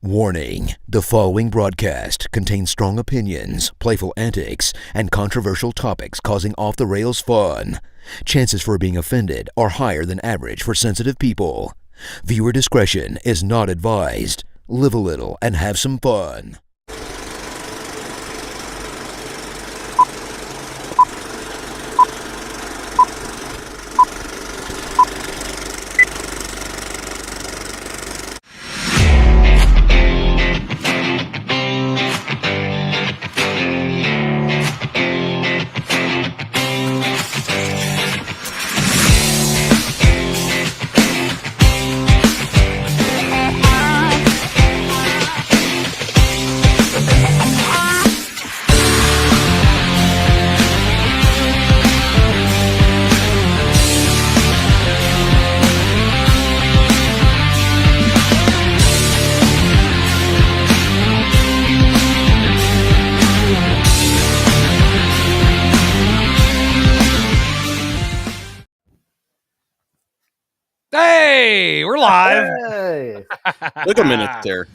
Warning: the following broadcast contains strong opinions, playful antics, and controversial topics causing off-the-rails fun. Chances for being offended are higher than average for sensitive people. Viewer discretion is not advised. Live a little and have some fun. Hey, we're live. Hey, Took a minute there.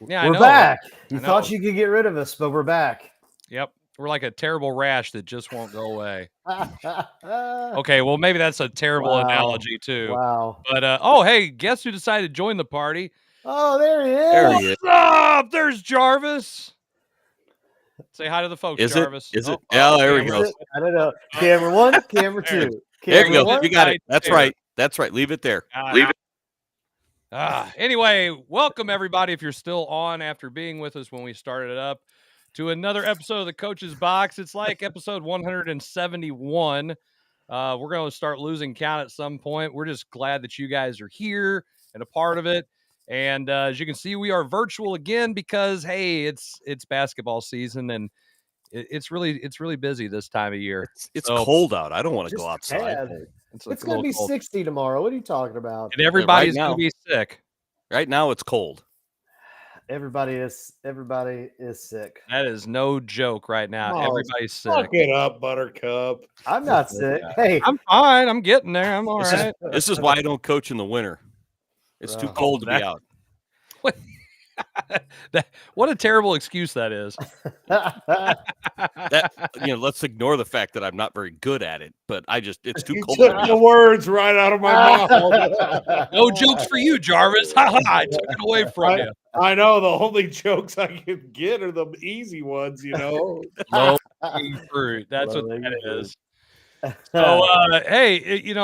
Yeah, I we're know. back. You I thought know. you could get rid of us, but we're back. Yep. We're like a terrible rash that just won't go away. Okay, well, maybe that's a terrible Wow. analogy too. Wow. But oh, hey, guess who decided to join the party? Oh, there he is. There he is. What's up? There's Jarvis. Say hi to the folks, Is Jarvis. it? Yeah, there we camera. go. I don't know. Camera one, camera There. two. There you Camera go. one. You got it. That's There. right. That's right. Leave it there. Leave it. Anyway, welcome everybody. If you're still on after being with us when we started it up, to another episode of the Coach's Box. It's like episode 171. We're going to start losing count at some point. We're just glad that you guys are here and a part of it. And as you can see, we are virtual again because hey, it's basketball season and it's really busy this time of year. It's So, cold out. I don't want to Just go outside. tad. It's It's going to be 60 tomorrow. What are you talking about? and everybody's now. going to be sick. Right now, it's cold. Everybody is sick. That is no joke right now. Oh, Everybody's sick. Fuck it up, Buttercup. I'm not sick. Hey, I'm fine. I'm getting there. I'm all right. This is why I don't coach in the winter. It's too Oh, cold to be out. What a terrible excuse that is. Let's ignore the fact that I'm not very good at it, but it's too You cold to took be the out. words right out of my mouth. No jokes for you, Jarvis. I took it away from you. I know the only jokes I can get are the easy ones, you know. Low-hanging fruit. That's what that is. So hey, it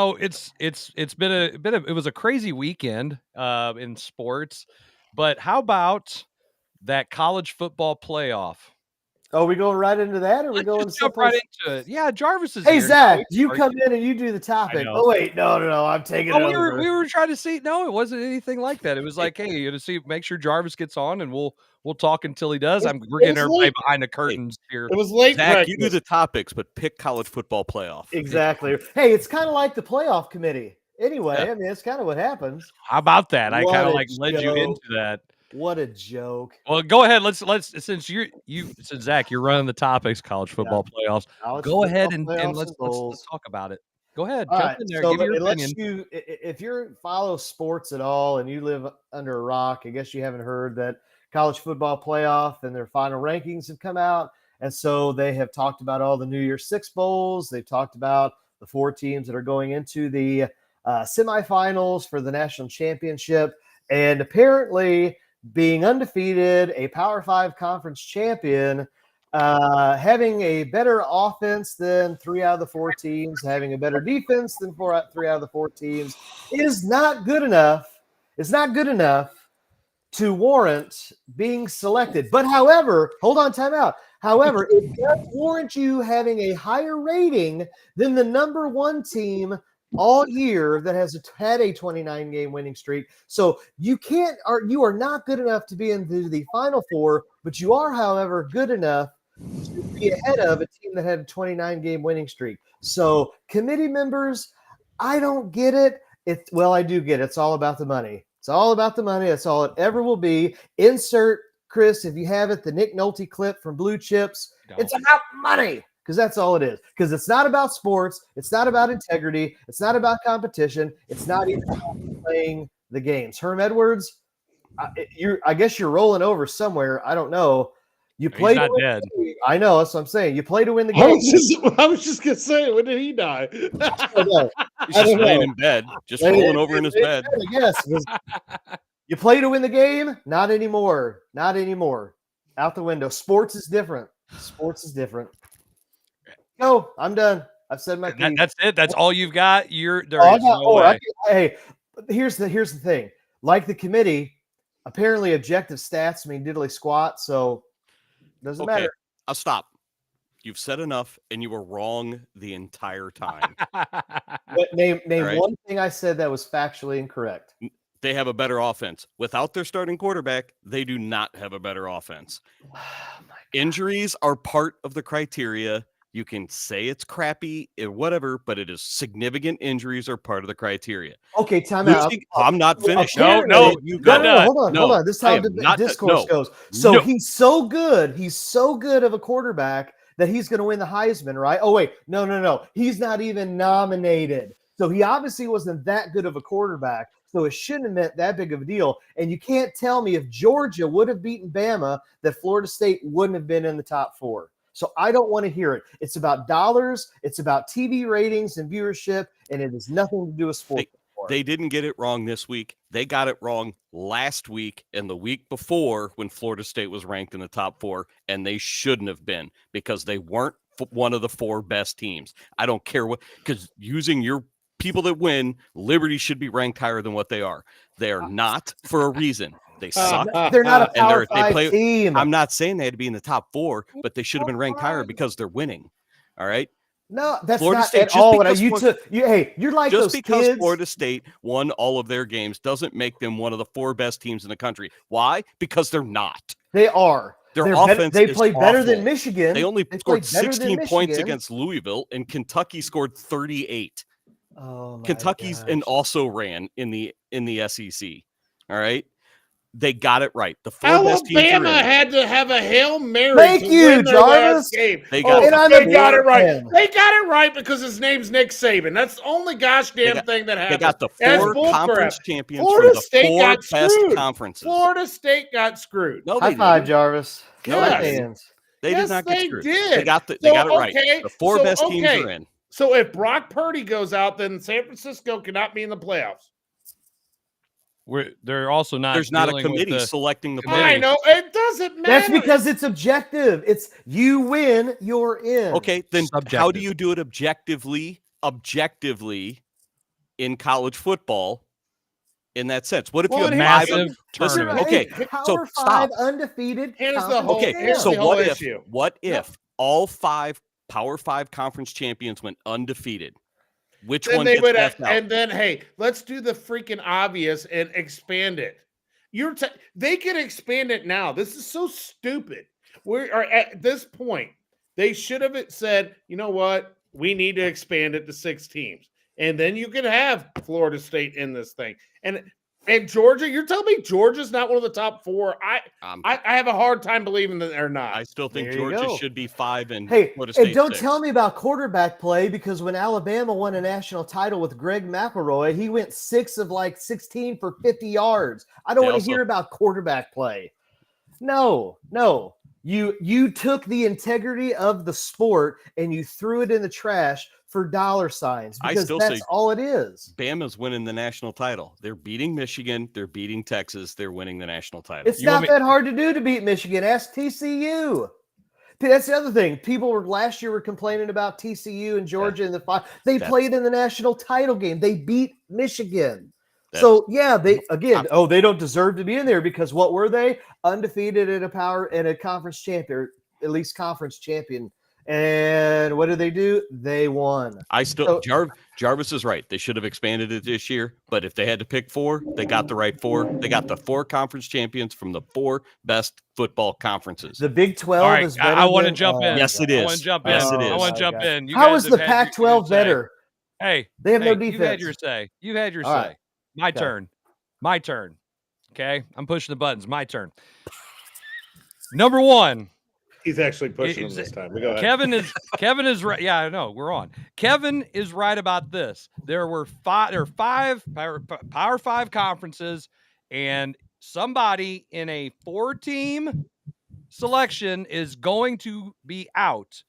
was a crazy weekend in sports, but how about that college football playoff? Oh, we going right into that, or we Let's going just jump right someplace? into it. Yeah, Jarvis is Hey, here. Zach, So you are come in and you do the topic. know. Oh, wait, no, I'm taking it Oh, over. we were trying to see. No, it wasn't anything like that. It was like, hey, you to make sure Jarvis gets on, and we'll talk until he does. We're getting everybody late. behind the curtains here. It was late Zach, you do practice. the topics, but pick college football playoff. Exactly. Hey, it's kind of like the playoff committee. Anyway, Yeah. I mean, it's kind of what happens. How about that? I What kind of a like led you joke. into that. What a joke. Well, go ahead. Let's since Zach, you're running the topics, college football playoffs. College Go ahead football and playoffs let's bowls. talk about it. Go ahead, All jump right, in there, so give your unless opinion. if you follow sports at all and you live under a rock, I guess you haven't heard that college football playoff and their final rankings have come out. And so they have talked about all the New Year's Six bowls. They've talked about the 4 teams that are going into the semifinals for the national championship. And apparently being undefeated, a Power 5 conference champion, having a better offense than 3 out of the 4 teams, having a better defense than 3 out of the 4 teams is not good enough. It's not good enough to warrant being selected. But however, hold on, time out. However, it does warrant you having a higher rating than the number 1 team all year that has had a 29-game winning streak. So you are not good enough to be into the Final Four, but you are, however, good enough to be ahead of a team that had a 29-game winning streak. So committee members, I don't get it. Well, I do get it. It's all about the money. It's all about the money. That's all it ever will be. Insert, Chris, if you have it, the Nick Nolte clip from Blue Chips. No. It's about money. Because that's all it is. Because it's not about sports. It's not about integrity. It's not about competition. It's not even about playing the games. Herm Edwards, I guess you're rolling over somewhere. I don't know. You He's play not to win dead. the game. I know. That's what I'm saying. You play to win the I game. was just gonna say, when did he die? I don't know. He's I just don't laying know. in bed, just rolling over in his bed. Yes. You play to win the game? Not anymore. Not anymore. Out the window. Sports is different. Sports is different. No, I'm done. I've said my piece. That's it. That's all you've got. There is no more. way. Hey, here's the thing. Like the committee, apparently objective stats mean diddly squat, so doesn't matter. I'll stop. You've said enough, and you were wrong the entire time. But name right. one thing I said that was factually incorrect. They have a better offense. Without their starting quarterback, they do not have a better offense. Injuries are part of the criteria. You can say it's crappy or whatever, but it is significant injuries are part of the criteria. Okay, time out. I'm not finished. No, you got no, hold on. This is how the discourse goes. So he's so good. He's so good of a quarterback that he's going to win the Heisman, right? Oh, wait. No. He's not even nominated. So he obviously wasn't that good of a quarterback. So it shouldn't have meant that big of a deal. And you can't tell me if Georgia would have beaten Bama that Florida State wouldn't have been in the top 4. So I don't want to hear it. It's about dollars. It's about TV ratings and viewership, and it has nothing to do with sports. They didn't get it wrong this week. They got it wrong last week and the week before when Florida State was ranked in the top 4, and they shouldn't have been because they weren't one of the 4 best teams. I don't care what, because using your people that win, Liberty should be ranked higher than what they are. They are not for a reason. They suck. They're not a Power 5 team. I'm not saying they had to be in the top 4, but they should have been ranked higher because they're winning. All right. No, that's Florida not State, at all what you're like just those because kids. Florida State won all of their games doesn't make them one of the 4 best teams in the country. Why? Because they're not. They are. Their offense they is play better awful. than Michigan. They only scored 16 points against Louisville, and Kentucky scored 38. Oh, Kentucky's and also ran in the SEC. All right. They got it right. The 4 best teams Alabama had to have a Hail Mary. Thank you, Jarvis. They got it right. They got it right because his name's Nick Saban. That's the only gosh damn thing that happened. They got the 4 conference champions Florida from the State 4 got best screwed. conferences. Florida State got screwed. No, High five, Jarvis. No, hands. They did not get screwed. Did. They got it right. The 4 best teams are in. So if Brock Purdy goes out, then San Francisco cannot be in the playoffs. They're also not. There's not a committee selecting the players. I know it doesn't matter. That's because it's objective. It's you win, you're in. Okay, then how do you do it objectively? Objectively, in college football, in that sense, what if you have massive tournament? Okay, so stop. Undefeated. Here's the whole. Okay, so what if? What if all 5 Power 5 conference champions went undefeated? Which one gets left out? And then, hey, let's do the freaking obvious and expand it. They can expand it now. This is so stupid. We are at this point. They should have said, you know what? We need to expand it to 6 teams. And then you can have Florida State in this thing. And Georgia, you're telling me Georgia's not one of the top 4? I have a hard time believing that they're not. I still think Georgia should be 5 and Florida State. And don't tell me about quarterback play, because when Alabama won a national title with Greg McElroy, he went 6 of 16 for 50 yards. I don't want to hear about quarterback play. No. You took the integrity of the sport and you threw it in the trash for dollar signs, because that's all it is. Bama's winning the national title. They're beating Michigan. They're beating Texas. They're winning the national title. It's not that hard to do to beat Michigan. Ask TCU. That's the other thing. People last year were complaining about TCU and Georgia in the 5. They played in the national title game. They beat Michigan. They don't deserve to be in there, because what were they? Undefeated in a conference champion, at least conference champion. And what did they do? They won. Jarvis is right. They should have expanded it this year, but if they had to pick 4, they got the right 4. They got the 4 conference champions from the 4 best football conferences. The Big 12 is better. I want to jump in. Yes, it is. I want to jump in. Yes, it is. I want to jump in. How is the Pac-12 better? Hey, they have no defense. You had your say. You had your say. Right. My turn. My turn. Okay, I'm pushing the buttons. My turn. Number 1. He's actually pushing them this time. We go ahead. Kevin is right. Yeah, I know. We're on. Kevin is right about this. There are 5 Power 5 conferences, and somebody in a 4-team selection is going to be out.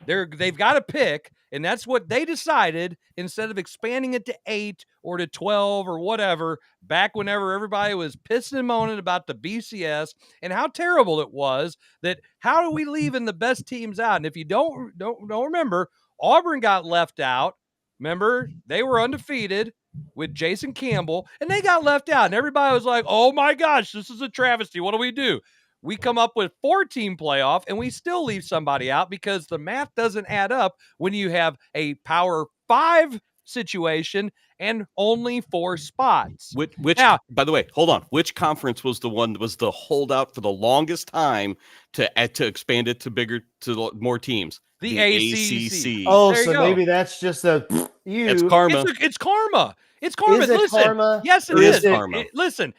They've got to pick, and that's what they decided instead of expanding it to 8 or to 12 or whatever, back whenever everybody was pissing and moaning about the BCS and how terrible it was, that how do we leaving the best teams out? And if you don't remember, Auburn got left out. Remember, they were undefeated with Jason Campbell, and they got left out. And everybody was like, oh my gosh, this is a travesty. What do we do? We come up with 4-team playoff, and we still leave somebody out because the math doesn't add up when you have a Power 5 situation and only 4 spots. Which now, by the way, hold on. Which conference was the one that was the holdout for the longest time to expand it to more teams? The ACC. Oh, so maybe that's just It's karma. It's karma. It's karma. Is it Listen, karma? yes, it Is is. Karma. Listen,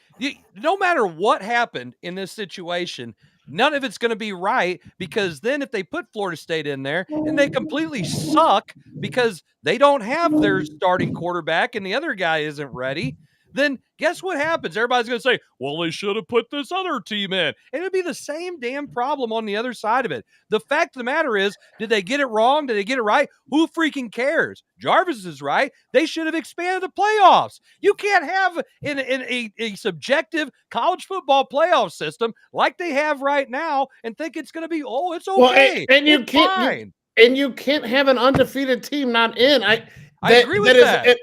no matter what happened in this situation, none of it's going to be right, because then if they put Florida State in there and they completely suck because they don't have their starting quarterback and the other guy isn't ready, then guess what happens? Everybody's going to say, well, they should have put this other team in. And it'll be the same damn problem on the other side of it. The fact of the matter is, did they get it wrong? Did they get it right? Who freaking cares? Jarvis is right. They should have expanded the playoffs. You can't have in a subjective college football playoff system like they have right now and think it's going to be, oh, it's okay. Well, and you can't and you can't have an undefeated team not in. I agree with that.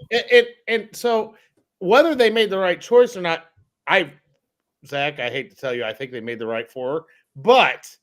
And so whether they made the right choice or not, Zach, I hate to tell you, I think they made the right for her. But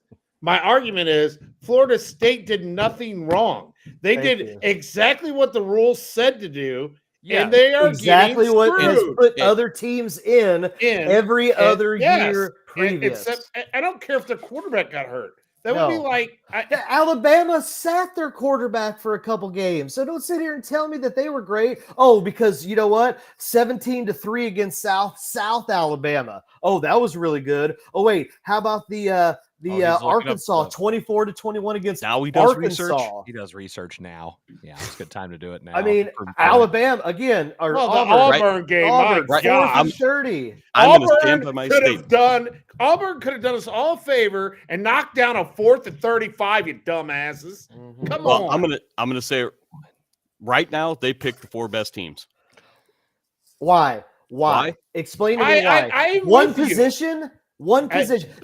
my argument is Florida State did nothing wrong. They did exactly what the rules said to do, and they are exactly what has put other teams in every other year previous. Except, I don't care if their quarterback got hurt. That would be like Alabama sat their quarterback for a couple games. So don't sit here and tell me that they were great. Oh, because you know what? 17-3 against South Alabama. Oh, that was really good. Oh, wait, how about the Arkansas 24-21 against now he does Arkansas? Research. He does research now. Yeah, it's a good time to do it now. I mean, Alabama again, or Auburn game. Auburn, My God, I'm 30. I'm going to stand by my statement. Auburn could have done us all a favor and knocked down a 4th and 35. You dumbasses! Mm-hmm. Come on. I'm gonna say right now they picked the 4 best teams. Why? Explain to me why. One position.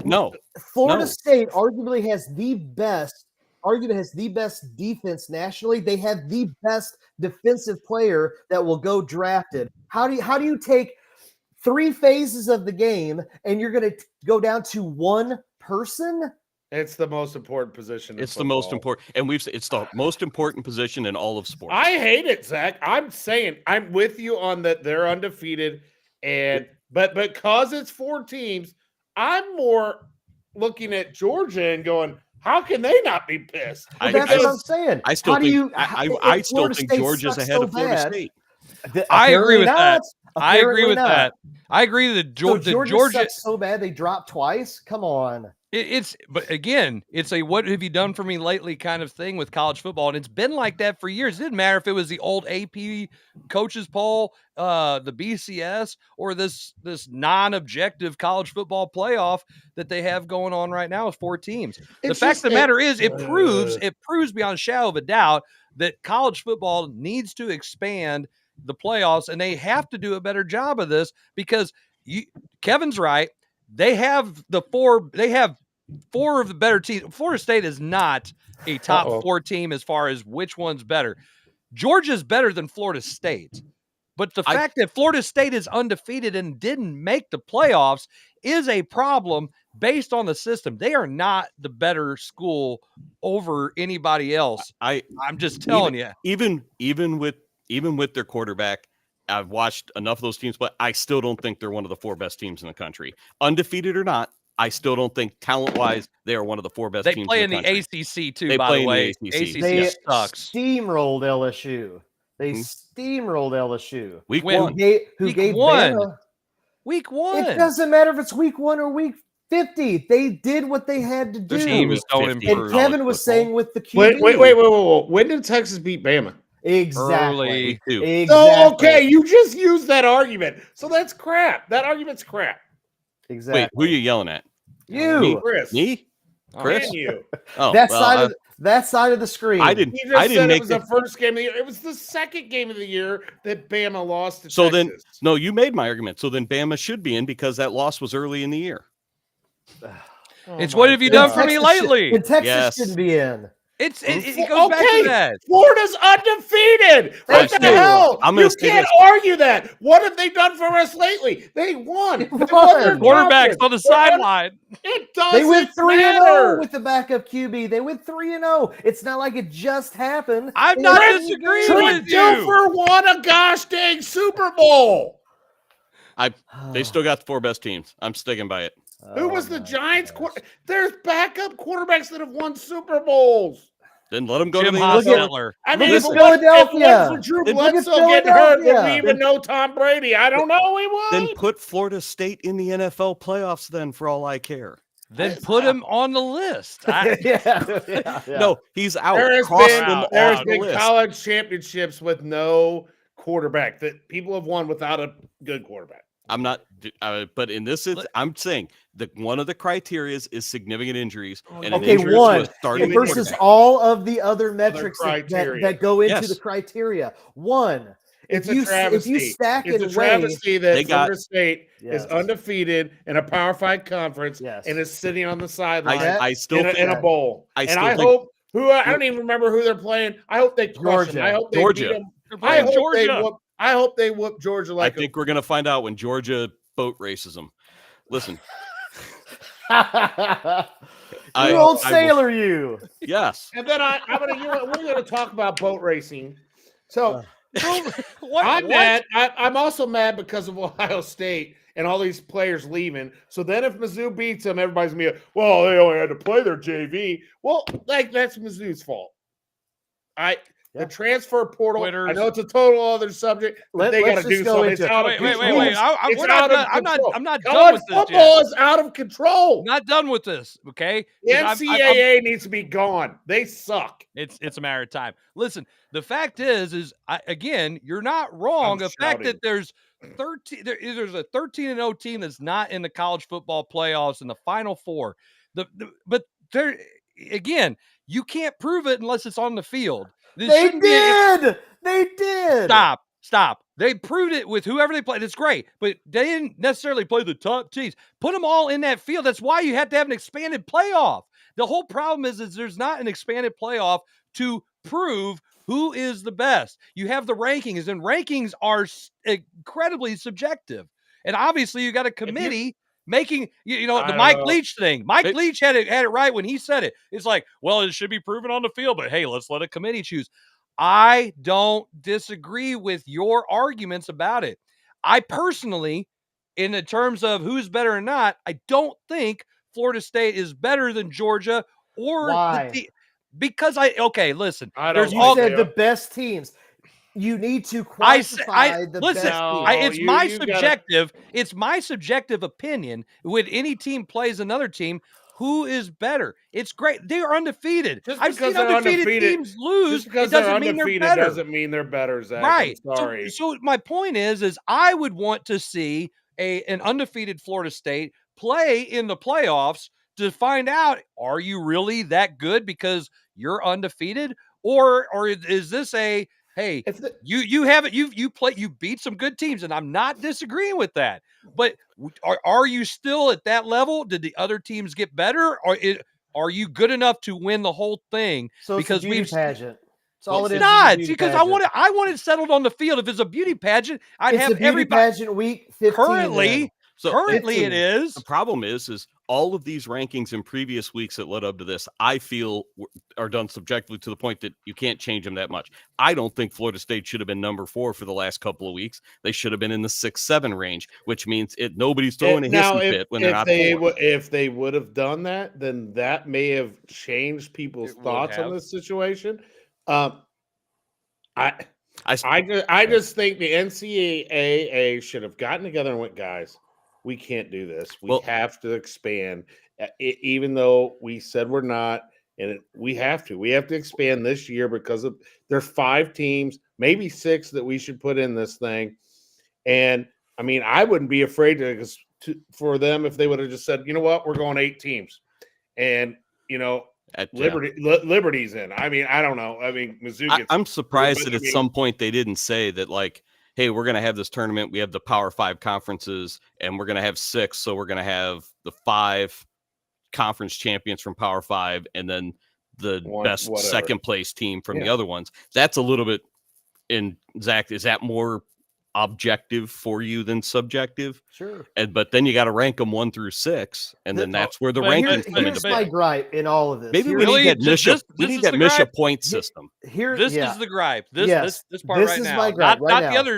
No. Florida State arguably has the best defense nationally. They have the best defensive player that will go drafted. How do you take 3 phases of the game and you're going to go down to one person? It's the most important position. It's the most important, and it's the most important position in all of sports. I hate it, Zach. I'm saying I'm with you on that. They're undefeated, but because it's 4 teams, I'm more looking at Georgia and going, how can they not be pissed? Well, that's what I'm saying. I still think Georgia's ahead of Florida State. I agree with that. I agree with that. I agree that Georgia sucks so bad they dropped twice. Come on. But again, it's a what have you done for me lately kind of thing with college football. And it's been like that for years. It didn't matter if it was the old AP coaches poll, the BCS, or this non-objective college football playoff that they have going on right now with 4 teams. The fact of the matter is it proves beyond a shadow of a doubt that college football needs to expand the playoffs, and they have to do a better job of this because Kevin's right. They have 4 of the better teams. Florida State is not a top 4 team as far as which one's better. Georgia's better than Florida State. But the fact that Florida State is undefeated and didn't make the playoffs is a problem based on the system. They are not the better school over anybody else. I'm just telling you. Even with their quarterback, I've watched enough of those teams, but I still don't think they're one of the 4 best teams in the country. Undefeated or not, I still don't think talent-wise they are one of the 4 best teams in the country. They play in the ACC too, by the way. They sucks. Steamrolled LSU. Steamrolled LSU. Week 1. Who gave Bama. Week 1. It doesn't matter if it's week 1 or week 50. They did what they had to do. And Kevin was saying with the QB. Wait. When did Texas beat Bama? Exactly. So, okay, you just used that argument. So that's crap. That argument's crap. Exactly. Wait, who are you yelling at? You. Chris. Me? Chris? And you. Oh, that well, side of the screen. I didn't. He I just didn't said it make was the first game of the year. It was the second game of the year that Bama lost to So Texas. then, no, you made my argument. So then Bama should be in because that loss was early in the year. It's what have you done for me lately? And Texas Yes. shouldn't be in. It goes back to that. Florida's undefeated. What the hell? I'm gonna You say can't this. argue that. What have they done for us lately? They won. They won. won their Quarterbacks conference. on the sideline. It doesn't They went 3-0 matter. with the backup QB. They went 3-0. It's not like it just happened. I'm They not went disagreeing Trent with you. Dilfer won a gosh dang Super Bowl. They still got the 4 best teams. I'm sticking by it. Who was the Giants? There's backup quarterbacks that have won Super Bowls. Then let them go Jim to the Hostetler. I mean, Look if at it wasn't Philadelphia. for Drew Look at Bledsoe getting hurt, would we Philadelphia. even know Tom Brady? I don't know. We would. Then put Florida State in the NFL playoffs. Then, for all I care. Then put him on the list. yeah. No, he's out. There has Cross been, them there's off the been list. college championships with no quarterback that people have won without a good quarterback. I'm not, but in this, I'm saying that one of the criteria is significant injuries, and an Okay, injury to one a starting versus quarterback. all of the other metrics criteria. that go into Yes. the criteria. One, It's if a you travesty. stack It's and a travesty They that got- Florida State Yes. is undefeated in a Power 5 conference Yes. and is sitting on the sideline I still in think a bowl. I And still I think- hope I don't even remember who they're playing. I hope they crush them. Georgia. I hope they Georgia. beat them. They're I playing hope they Georgia. whoop. I hope they whoop Georgia I like. think we're going to find out when Georgia boat races them. Listen, you old sailor, you. Yes. And then we're going to talk about boat racing. So I'm mad. I'm also mad because of Ohio State and all these players leaving. So then if Mizzou beats them, everybody's going to be, well, they only had to play their JV. Well, that's Mizzou's fault. The transfer portal, Quitters. I know it's a total other subject, but they got let's to do just go something. It's into it. out of Wait. control. It's We're out not of done. control. I'm not done College with this yet. football is out of control. I'm not done with this, okay? The 'Cause NCAA needs to be gone. They suck. It's a matter of time. Listen, the fact is again, you're not wrong. I'm The fact shouting. that there's a 13-0 team that's not in the college football playoffs in the Final Four. But there again, you can't prove it unless it's on the field. This They shouldn't be They did. Stop. They proved it with whoever they played. It's great, but they didn't necessarily play the top teams. Put them all in that field. That's why you have to have an expanded playoff. The whole problem is there's not an expanded playoff to prove who is the best. You have the rankings, and rankings are incredibly subjective. And obviously, you got a committee making, the Mike Leach thing. Mike Leach had it right when he said it. It's like, well, it should be proven on the field, but hey, let's let a committee choose. I don't disagree with your arguments about it. I personally, in the terms of who's better or not, I don't think Florida State is better than Georgia or Why? because listen. You said the best teams. You need to quantify the best teams. It's my subjective opinion. When any team plays another team, who is better? It's great. They are undefeated. I've seen undefeated teams lose. Just because it doesn't they're mean undefeated they're better. doesn't mean they're better, Zach. Right. I'm sorry. So my point is I would want to see an undefeated Florida State play in the playoffs to find out, are you really that good because you're undefeated? Or is this a, hey, you beat some good teams, and I'm not disagreeing with that. But are you still at that level? Did the other teams get better? Or are you good enough to win the whole thing? So because it's a beauty pageant. It's all it is. Not because I want it settled on the field. If it's a beauty pageant, I'd have everybody. Pageant week 15 currently it is. The problem is all of these rankings in previous weeks that led up to this, I feel are done subjectively to the point that you can't change them that much. I don't think Florida State should have been number 4 for the last couple of weeks. They should have been in the 6-7 range, which means nobody's throwing a hissing fit when they're not 4. If they would have done that, then that may have changed people's thoughts on this situation. I just think the NCAA should have gotten together and went, guys, we can't do this. We have to expand, even though we said we're not, and we have to. We have to expand this year because there's 5 teams, maybe 6 that we should put in this thing. And I mean, I wouldn't be afraid to, because for them if they would have just said, you know what, we're going 8 teams, and Liberty's in. I mean, I don't know. I mean, Mizzou gets. I'm surprised that at some point they didn't say that, like, hey, we're going to have this tournament. We have the Power 5 conferences, and we're going to have 6. So we're going to have the 5 conference champions from Power 5, and then the best second place team from the other ones. That's a little bit. And Zach, is that more objective for you than subjective? Sure. But then you got to rank them 1 through 6, and then that's where the rankings come into play. Here's my gripe in all of this. Maybe we need that Misha point system. This is the gripe. This part right now.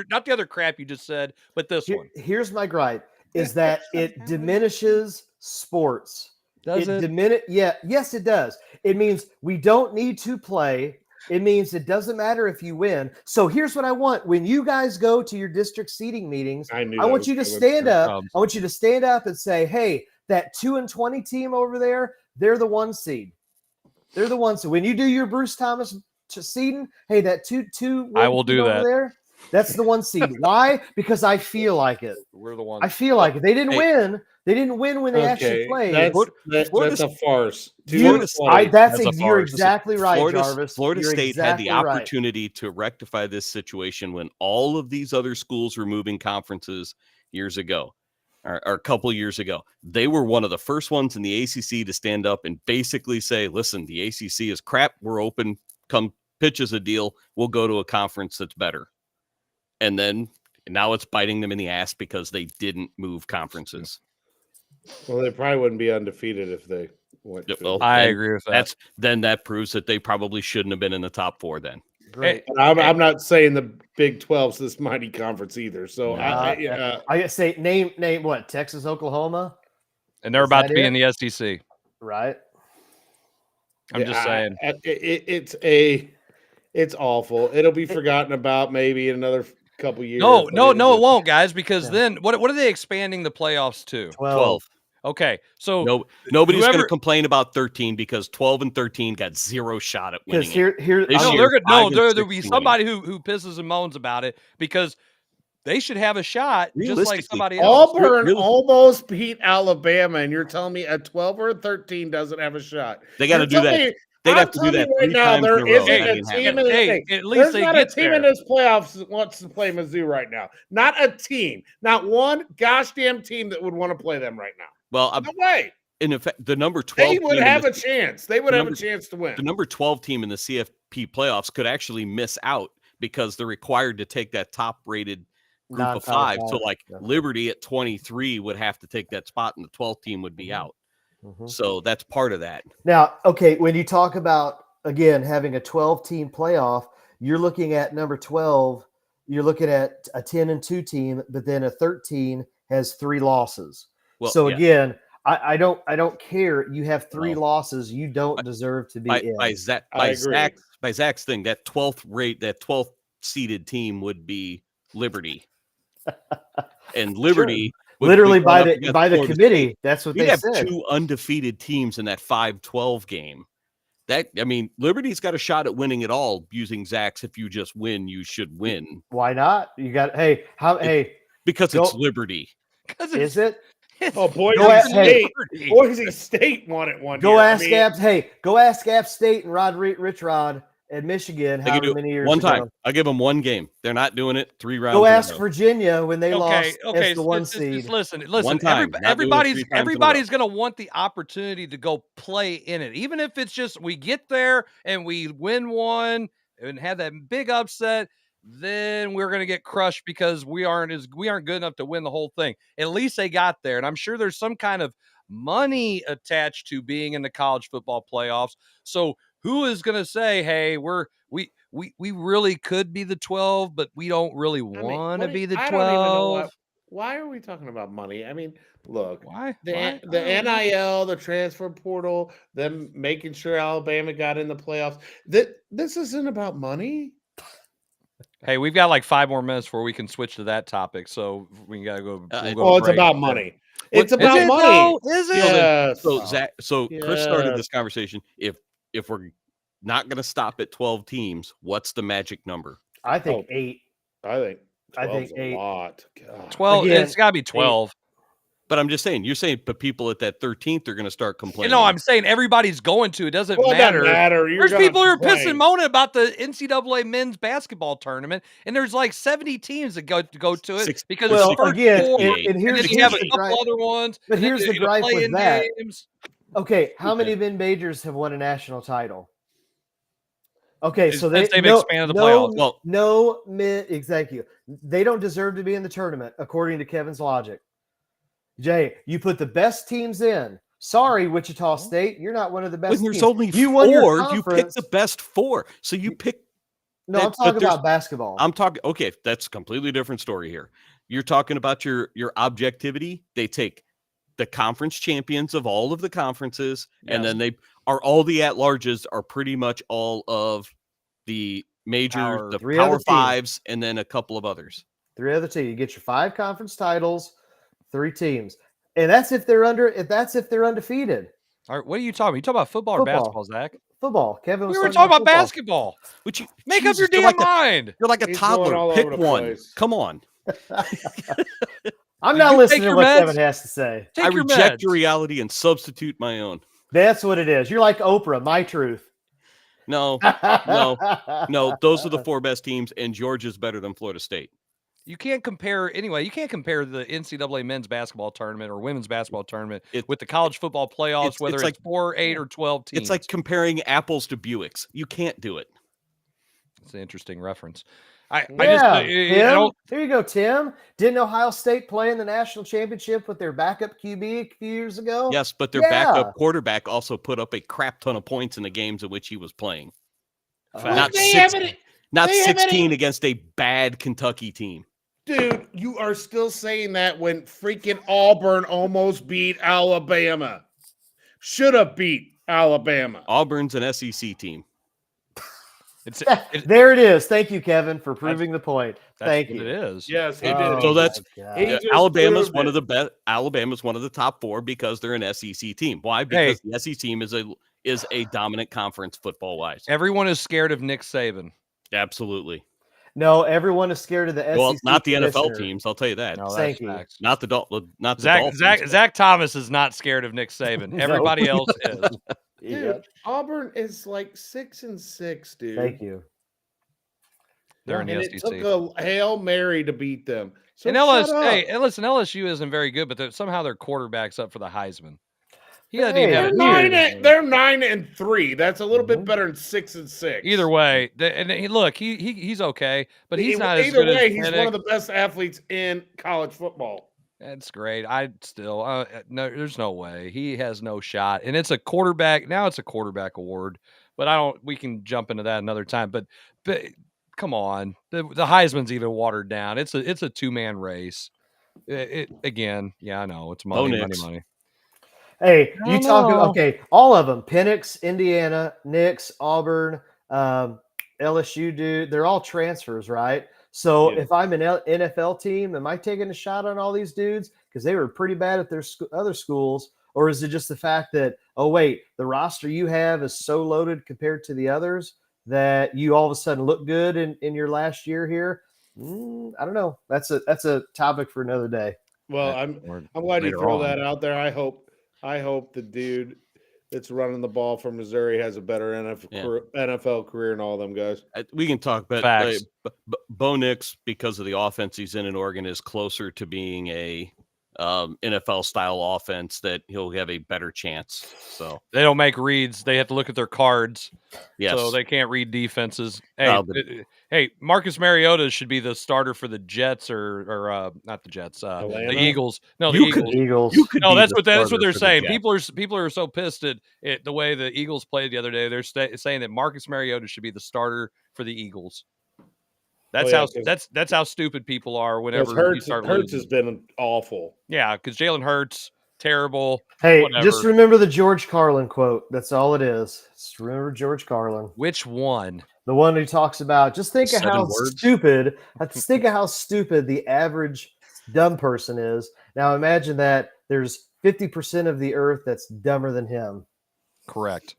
Not the other crap you just said, but this one. Here's my gripe: is that it diminishes sports. Does it? Yes, it does. It means we don't need to play. It means it doesn't matter if you win. So here's what I want. When you guys go to your district seating meetings, I want you to stand up. I want you to stand up and say, hey, that 2-20 team over there, they're the 1 seed. They're the 1 seed. When you do your Bruce Thomas seeding, hey, that 2 I will do that. There, that's the 1 seed. Why? Because I feel like it. We're the ones. I feel like it. They didn't win. They didn't win when they actually played. That's a farce. You're exactly right, Jarvis. Florida State had the opportunity to rectify this situation when all of these other schools were moving conferences years ago, or a couple years ago. They were one of the first ones in the ACC to stand up and basically say, listen, the ACC is crap. We're open. Come pitch us a deal. We'll go to a conference that's better. And now it's biting them in the ass because they didn't move conferences. Well, they probably wouldn't be undefeated if they went. I agree with that. Then that proves that they probably shouldn't have been in the top 4 then. Great. I'm not saying the Big 12's this mighty conference either. So I say name what? Texas, Oklahoma, and they're about to be in the SEC, right? I'm just saying it's awful. It'll be forgotten about maybe in another couple years. No, it won't, guys, because then what are they expanding the playoffs to? 12. Okay, so nobody's going to complain about 13 because 12 and 13 got 0 shot at winning. There'll be somebody who pisses and moans about it because they should have a shot just like somebody else. Auburn almost beat Alabama, and you're telling me a 12 or a 13 doesn't have a shot? They got to do that. They'd have to do that right now. There isn't a team in this playoffs that wants to play Mizzou right now. Not a team. Not one gosh damn team that would want to play them right now. Well, no way. In effect, the number 12 they would have a chance. They would have a chance to win. The number 12 team in the CFP playoffs could actually miss out because they're required to take that top-rated group of 5. So, Liberty at 23 would have to take that spot, and the 12th team would be out. Mm-hmm. So that's part of that. Now, okay, when you talk about, again, having a 12-team playoff, you're looking at number 12, you're looking at a 10-2 team, but then a 13 has 3 losses. Well, so again, I don't care. You have 3 losses. You don't deserve to be in. By Zach's thing, that 12th seeded team would be Liberty. And Liberty literally by the committee, that's what they said. Have 2 undefeated teams in that 5-12 game. Liberty's got a shot at winning it all using Zach's. If you just win, you should win. Why not? You got because it's Liberty. Is it? Oh, Boise State won it one year. Go ask App State and Rich Rod at Michigan how many years one time ago. I give them 1 game. They're not doing it 3 rounds. Go ask Virginia when they lost as the 1 seed. Listen. Everybody's going to want the opportunity to go play in it, even if it's just we get there and we win one and have that big upset. Then we're going to get crushed because we aren't good enough to win the whole thing. At least they got there, and I'm sure there's some kind of money attached to being in the college football playoffs. So who is going to say, "Hey, we really could be the 12, but we don't really want to be the 12"? I don't even know why are we talking about money? I mean, look, the NIL, the transfer portal, them making sure Alabama got in the playoffs. This isn't about money. Hey, we've got like 5 more minutes before we can switch to that topic, so we gotta go. It's about money. It's about money. Is it? Yes. So Chris started this conversation. If we're not going to stop at 12 teams, what's the magic number? I think 8. I think 8. A lot. God. 12. Again, it's got to be 12. But I'm just saying, you're saying, but people at that 13th are going to start complaining. No, I'm saying everybody's going to. It doesn't Well, it matter. doesn't matter. You're There's people who are complain. pissing and moaning about the NCAA men's basketball tournament, and there's like 70 teams that go to it because it's the first again, four, and here's, then you have a the couple gripe. other ones. But here's the gripe with play-in that. games. Okay, how many Ben majors have won a national title? Okay, so they've expanded the playoffs. Well, exactly. They don't deserve to be in the tournament, according to Kevin's logic. Jay, you put the best teams in. Sorry, Wichita State, you're not one of the best. When there's teams. only four, you pick the best four. So you pick. No, I'm talking about basketball. I'm talking. Okay, that's a completely different story here. You're talking about your objectivity. They take the conference champions of all of the conferences, and then they are all the at-larges are pretty much all of the major, the Power Fives, and then a couple of others. 3 other teams. You get your 5 conference titles, 3 teams, and that's if they're undefeated. All right, what are you talking about? You talking about football or basketball, Zach? Football. Kevin was we were talking about basketball. Which make up your damn mind. You're like a toddler. Pick one. Come on. I'm not listening to what Kevin has to say. I reject your reality and substitute my own. That's what it is. You're like Oprah, my truth. No. Those are the 4 best teams, and Georgia's better than Florida State. You can't compare anyway. You can't compare the NCAA men's basketball tournament or women's basketball tournament with the college football playoffs, whether it's 4, 8, or 12 teams. It's like comparing apples to Buicks. You can't do it. It's an interesting reference. There you go, Tim. Didn't Ohio State play in the national championship with their backup QB a few years ago? Yes, but their backup quarterback also put up a crap ton of points in the games in which he was playing. Not 16 against a bad Kentucky team. Dude, you are still saying that when freaking Auburn almost beat Alabama. Should have beat Alabama. Auburn's an SEC team. There it is. Thank you, Kevin, for proving the point. Thank you. It is. Yes, he did. So that's Alabama's one of the best. Alabama's one of the top 4 because they're an SEC team. Why? Because the SEC team is a dominant conference football wise. Everyone is scared of Nick Saban. Absolutely. No, everyone is scared of the SEC. Well, not the NFL teams. I'll tell you that. No, Thank you. Not the Dolphins. Zach Thomas is not scared of Nick Saban. Everybody else is. Dude, Auburn is like 6-6, dude. Thank you. They're in the SEC. It took a Hail Mary to beat them. So and LSU isn't very good, but somehow their quarterback's up for the Heisman. He doesn't even have they're 9-3. That's a little bit better than 6-6. Either way, he's okay, but he's not as good as he's one of the best athletes in college football. That's great. I still no, there's no way. He has no shot. And it's a quarterback. Now it's a quarterback award, but we can jump into that another time. But come on. The Heisman's even watered down. It's a 2-man race. Again, yeah, I know. It's money. Hey, you talking okay, all of them. Penix, Indiana, Nix, Auburn, LSU, dude, they're all transfers, right? So if I'm an NFL team, am I taking a shot on all these dudes because they were pretty bad at their other schools? Or is it just the fact that, oh, wait, the roster you have is so loaded compared to the others that you all of a sudden look good in your last year here? I don't know. That's a topic for another day. Well, I'm glad you throw that out there. I hope the dude that's running the ball from Missouri has a better NFL career than all of them guys. We can talk, but Bo Nix, because of the offense he's in Oregon, is closer to being a NFL style offense that he'll have a better chance. So they don't make reads; they have to look at their cards. Yes, so they can't read defenses. Hey, Marcus Mariota should be the starter for the Jets or not the Jets, the Eagles. No, the Eagles. No, that's what they're saying. People are so pissed at the way the Eagles played the other day. They're saying that Marcus Mariota should be the starter for the Eagles. That's how stupid people are whenever you start losing. Hurts has been awful. Yeah, because Jalen Hurts, terrible. Hey, whatever. Just remember the George Carlin quote. That's all it is. Just remember George Carlin. Which one? The one who talks about just think of how stupid. Think of how stupid the average dumb person is. Now imagine that there's 50% of the earth that's dumber than him. Correct.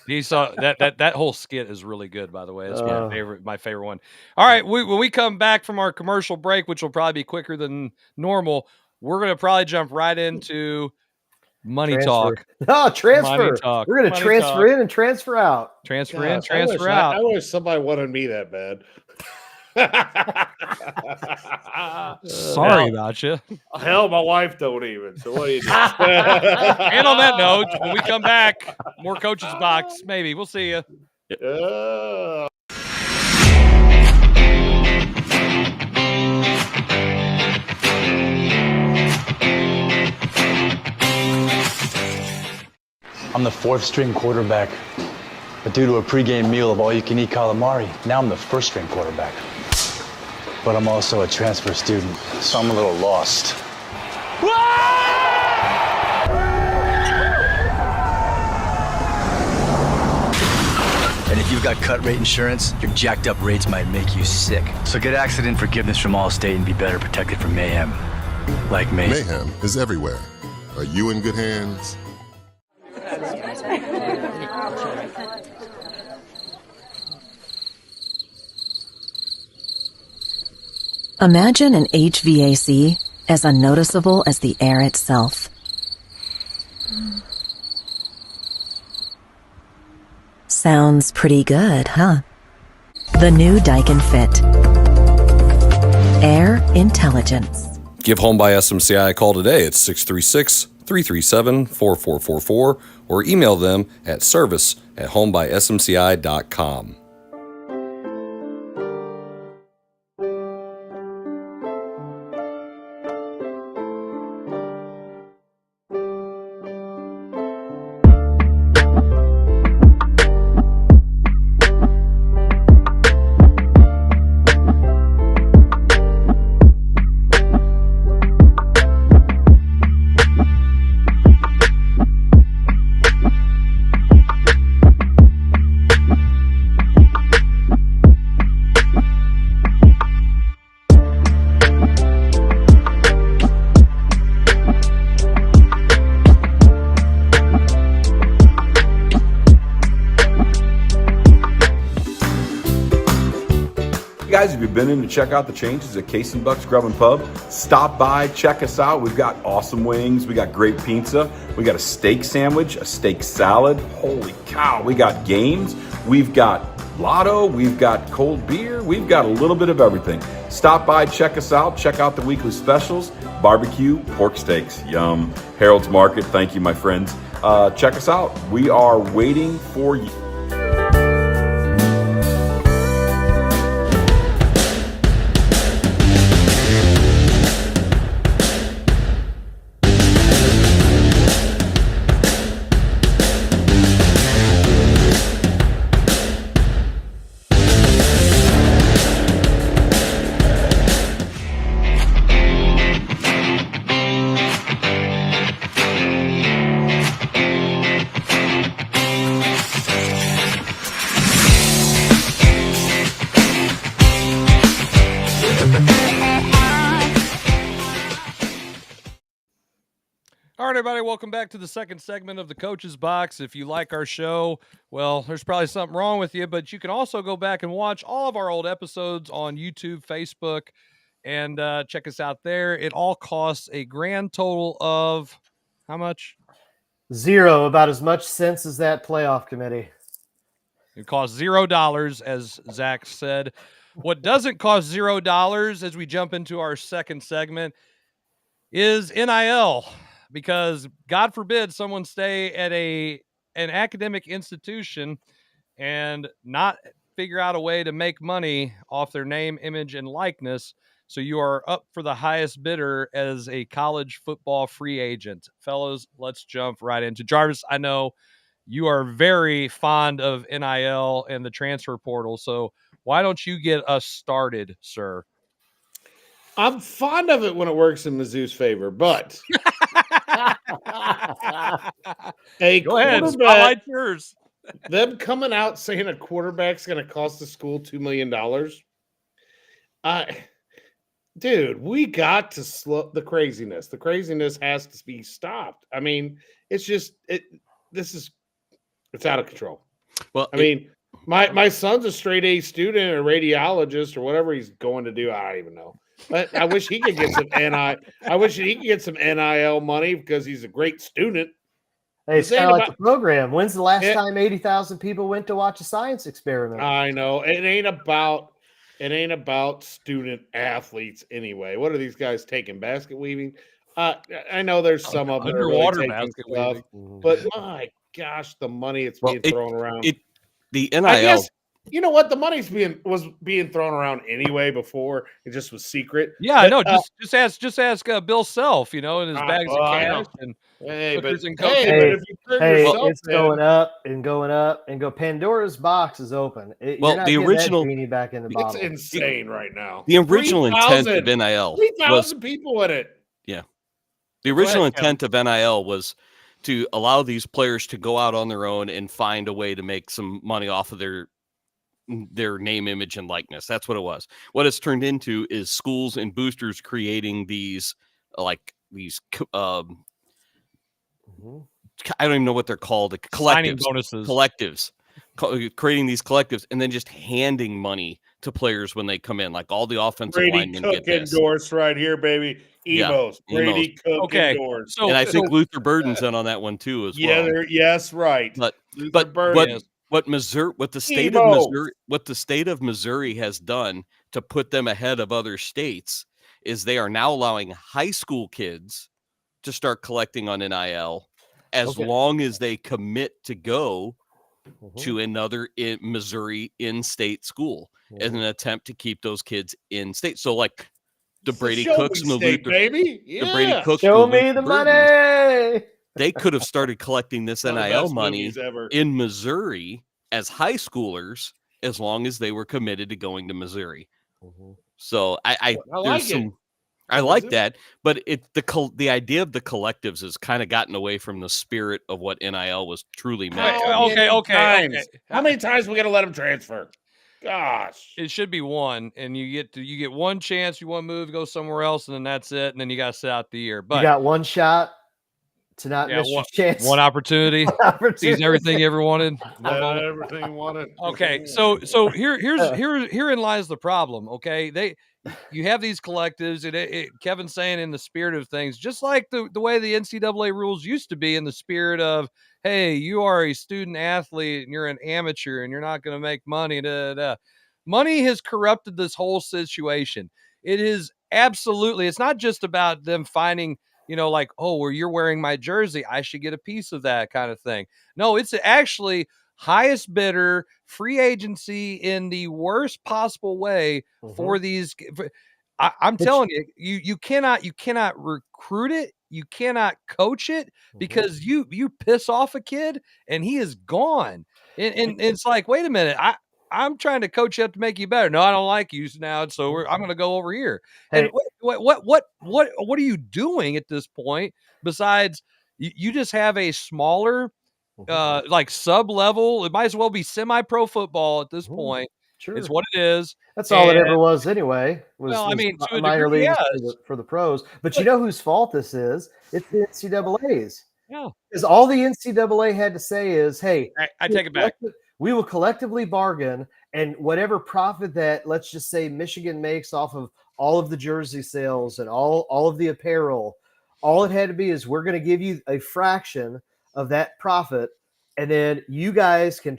He saw that whole skit is really good, by the way. That's my favorite one. All right, when we come back from our commercial break, which will probably be quicker than normal, we're going to probably jump right into money Transfer. talk. Oh, transfer. Money talk. We're going to Money transfer talk. in and transfer out. Transfer in, Gosh, transfer out. I wish somebody wanted me that bad. Sorry about you. Hell, my wife don't even. So what do you do? And on that note, when we come back, more Coach's Box. Maybe. We'll see you. I'm the fourth string quarterback, but due to a pregame meal of all-you-can-eat calamari, now I'm the first string quarterback. But I'm also a transfer student, so I'm a little lost. And if you've got cut rate insurance, your jacked up rates might make you sick. So get accident forgiveness from Allstate and be better protected from mayhem. Like me. Mayhem is everywhere. Are you in good hands? Imagine an HVAC as unnoticeable as the air itself. Sounds pretty good, huh? The new Daikin Fit. Air intelligence. Give Home by SMCI a call today at 636-337-4444 or email them at service@homebysmci.com. Guys, if you've been in to check out the changes at Case and Buck's Grub and Pub, stop by, check us out. We've got awesome wings, we got great pizza, we got a steak sandwich, a steak salad. Holy cow, we got games, we've got lotto, we've got cold beer, we've got a little bit of everything. Stop by, check us out, check out the weekly specials, barbecue, pork steaks, yum. Harold's Market, thank you, my friends. Check us out. We are waiting for you. All right, everybody, welcome back to the second segment of the Coach's Box. If you like our show, well, there's probably something wrong with you, but you can also go back and watch all of our old episodes on YouTube, Facebook, and check us out there. It all costs a grand total of how much? Zero, about as much sense as that playoff committee. It costs $0, as Zach said. What doesn't cost $0 as we jump into our second segment is NIL. Because God forbid someone stay at an academic institution and not figure out a way to make money off their name, image, and likeness. So you are up for the highest bidder as a college football free agent. Fellas, let's jump right into Jarvis. I know you are very fond of NIL and the transfer portal. So why don't you get us started, sir? I'm fond of it when it works in Mizzou's favor, but a Go ahead, quarterback, spotlight yours. them coming out saying a quarterback's going to cost the school $2 million. Dude, we got to slow the craziness. The craziness has to be stopped. I mean, it's just it's out of control. Well, I mean, my son's a straight A student, a radiologist, or whatever he's going to do. I don't even know. But I wish he could get some I wish he could get some NIL money because he's a great student. Hey, it's This kind ain't of like about- the program. When's the last It- time 80,000 people went to watch a science experiment? I know it ain't about student athletes anyway. What are these guys taking? Basket weaving? I know there's some of them that are really Underwater taking basket stuff, weaving. but my gosh, the money it's being thrown around. The NIL. I guess you know what the money's was being thrown around anyway before it just was secret. Yeah, I But, know. Just ask Bill Self, in his bags of I know. cash and Hey, but hookers and hey, cocaine. but if you turn yourself it's going up and going up and go. Pandora's box is open. You're not the getting original that genie back in the It's bottle. insane right now. The original intent of 3,000 NIL 3,000 people in it. Yeah. The original ahead, intent of NIL was to allow these players to go out on their own and find a way to make some money off of their name, image, and likeness. That's what it was. What it's turned into is schools and boosters creating these I don't even know what they're called. Signing Collectives. bonuses. Collectives. Creating these collectives and then just handing money to players when they come in. Like all the offensive Brady linemen Cook get this. endorsed right here, baby. Emos. Yeah, Brady Cook Okay, endorsed. so And I think Luther Burden's in on that one too as well. Yes, right. But Luther Burden. what the state of Missouri has done to put them ahead of other states is they are now allowing high school kids to start collecting on NIL as long as they commit to go to another Missouri in-state school in an attempt to keep those kids in state. So like the Brady Cooks and the Luther, baby. Yeah. the Brady Cooks, Show and me Luther the Burdens, money. they could have started collecting this One of the NIL best money movies ever. in Missouri as high schoolers, as long as they were committed to going to Missouri. So I like it. I like that, but the idea of the collectives has kind of gotten away from the spirit of what NIL was truly meant. Okay. How many times we got to let them transfer? Gosh, It should be one, and you get one chance. You want to move, go somewhere else, and then that's it. And then you got to sit out the year. But You got one shot to not miss your chance. one opportunity. Seize everything you ever wanted. everything you wanted. Okay, so herein lies the problem. Okay, you have these collectives, and Kevin's saying in the spirit of things, just like the way the NCAA rules used to be, in the spirit of, hey, you are a student athlete and you're an amateur and you're not going to make money. Money has corrupted this whole situation. It is absolutely. It's not just about them finding, like, oh, well, you're wearing my jersey, I should get a piece of that kind of thing. No, it's actually highest bidder, free agency in the worst possible way for these. I'm telling you, you cannot recruit it. You cannot coach it because you piss off a kid and he is gone. And it's like, wait a minute, I'm trying to coach you up to make you better. No, I don't like you now, so I'm going to go over here. Hey. And what are you doing at this point besides you just have a smaller, like sub level? It might as well be semi-pro football at this point. Sure. It's what it is. That's all it ever was anyway. Well, I mean, to a minor degree, leagues yes. for the pros. But you know whose fault this is? It's the NCAA's. Yeah. Because all the NCAA had to say is, hey, I take it back. We will collectively bargain, and whatever profit that, let's just say, Michigan makes off of all of the jersey sales and all of the apparel, all it had to be is, we're going to give you a fraction of that profit, and then you guys can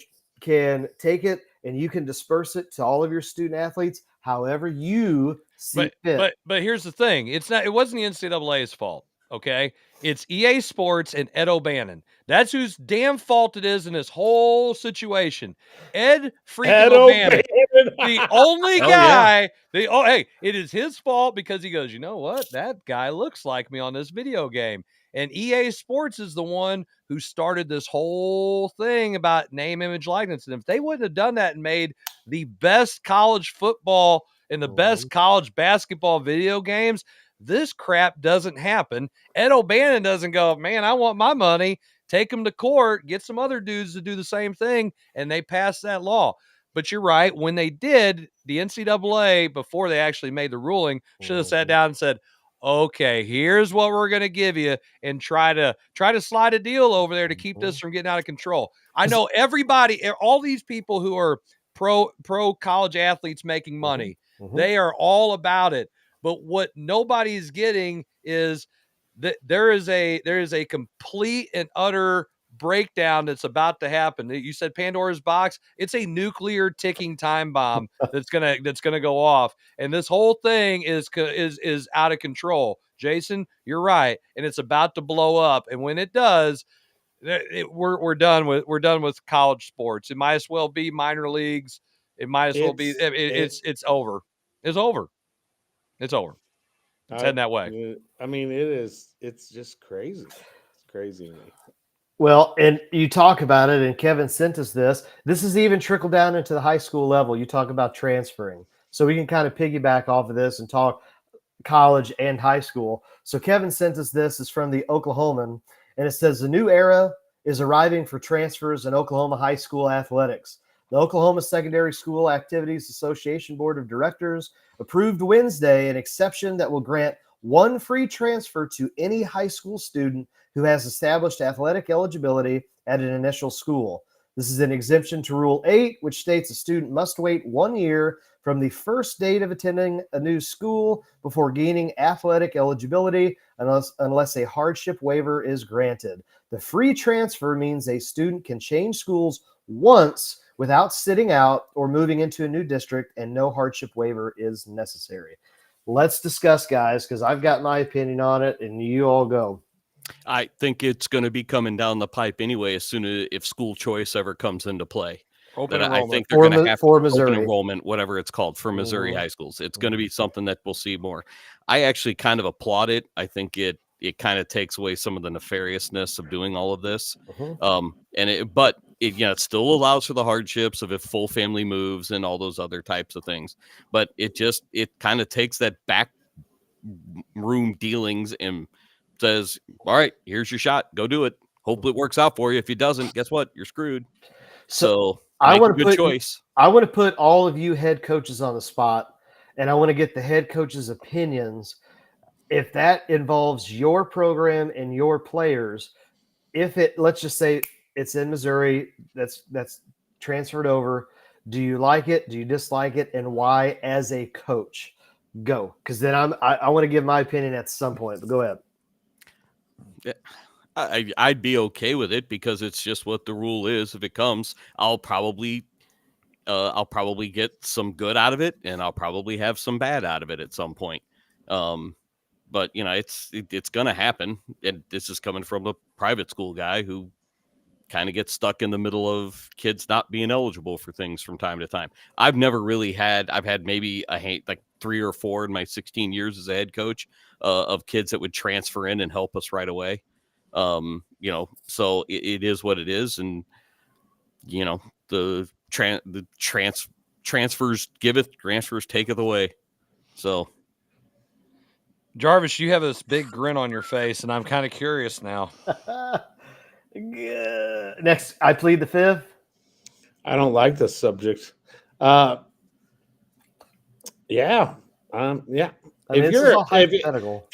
take it and you can disperse it to all of your student athletes however you see fit. But here's the thing. It wasn't the NCAA's fault. Okay. It's EA Sports and Ed O'Bannon. That's whose damn fault it is in this whole situation. Ed O'Bannon, the only guy. Hey, it is his fault because he goes, you know what? That guy looks like me on this video game. And EA Sports is the one who started this whole thing about name, image, likeness. And if they wouldn't have done that and made the best college football and the best college basketball video games, this crap doesn't happen. Ed O'Bannon doesn't go, man, I want my money. Take them to court, get some other dudes to do the same thing, and they passed that law. But you're right. When they did, the NCAA, before they actually made the ruling, should have sat down and said, okay, here's what we're going to give you, and try to slide a deal over there to keep this from getting out of control. I know everybody, all these people who are pro college athletes making money, they are all about it. But what nobody's getting is that there is a complete and utter breakdown that's about to happen. You said Pandora's box. It's a nuclear ticking time bomb that's gonna go off, and this whole thing is out of control. Jason, you're right, and it's about to blow up. And when it does, we're done with college sports. It might as well be minor leagues. It might as well be. It's over. It's over. It's over. It's heading that way. I mean, it's just crazy. It's crazy to me. Well, and you talk about it, and Kevin sent us this. This is even trickled down into the high school level. You talk about transferring. So we can kind of piggyback off of this and talk college and high school. So Kevin sent us this. It's from the Oklahoman, and it says, the new era is arriving for transfers in Oklahoma high school athletics. The Oklahoma Secondary School Activities Association Board of Directors approved Wednesday an exception that will grant one free transfer to any high school student who has established athletic eligibility at an initial school. This is an exemption to Rule 8, which states a student must wait 1 year from the first date of attending a new school before gaining athletic eligibility unless a hardship waiver is granted. The free transfer means a student can change schools once without sitting out or moving into a new district, and no hardship waiver is necessary. Let's discuss, guys, because I've got my opinion on it, and you all go. I think it's going to be coming down the pipe anyway, as soon as if school choice ever comes into play. Open I enrollment. think they're going to have for open Missouri. enrollment, whatever it's called, for Missouri high schools. It's going to be something that we'll see more. I actually kind of applaud it. I think it kind of takes away some of the nefariousness of doing all of this. But it still allows for the hardships of if full family moves and all those other types of things. But it kind of takes that back room dealings and says, all right, here's your shot. Go do it. Hopefully it works out for you. If it doesn't, guess what? You're screwed. So I want a good choice. I want to put all of you head coaches on the spot, and I want to get the head coaches' opinions. If that involves your program and your players, let's just say it's in Missouri, that's transferred over. Do you like it? Do you dislike it? And why as a coach? Go. Because then I want to give my opinion at some point, but go ahead. I'd be okay with it because it's just what the rule is. If it comes, I'll probably get some good out of it, and I'll probably have some bad out of it at some point. But it's going to happen, and this is coming from a private school guy who kind of gets stuck in the middle of kids not being eligible for things from time to time. I've had maybe like 3 or 4 in my 16 years as a head coach of kids that would transfer in and help us right away. So it is what it is. And, the transfers giveth, transfers taketh away. So, Jarvis, you have this big grin on your face, and I'm kind of curious now. Next, I plead the fifth. I don't like this subject. Yeah. I mean, If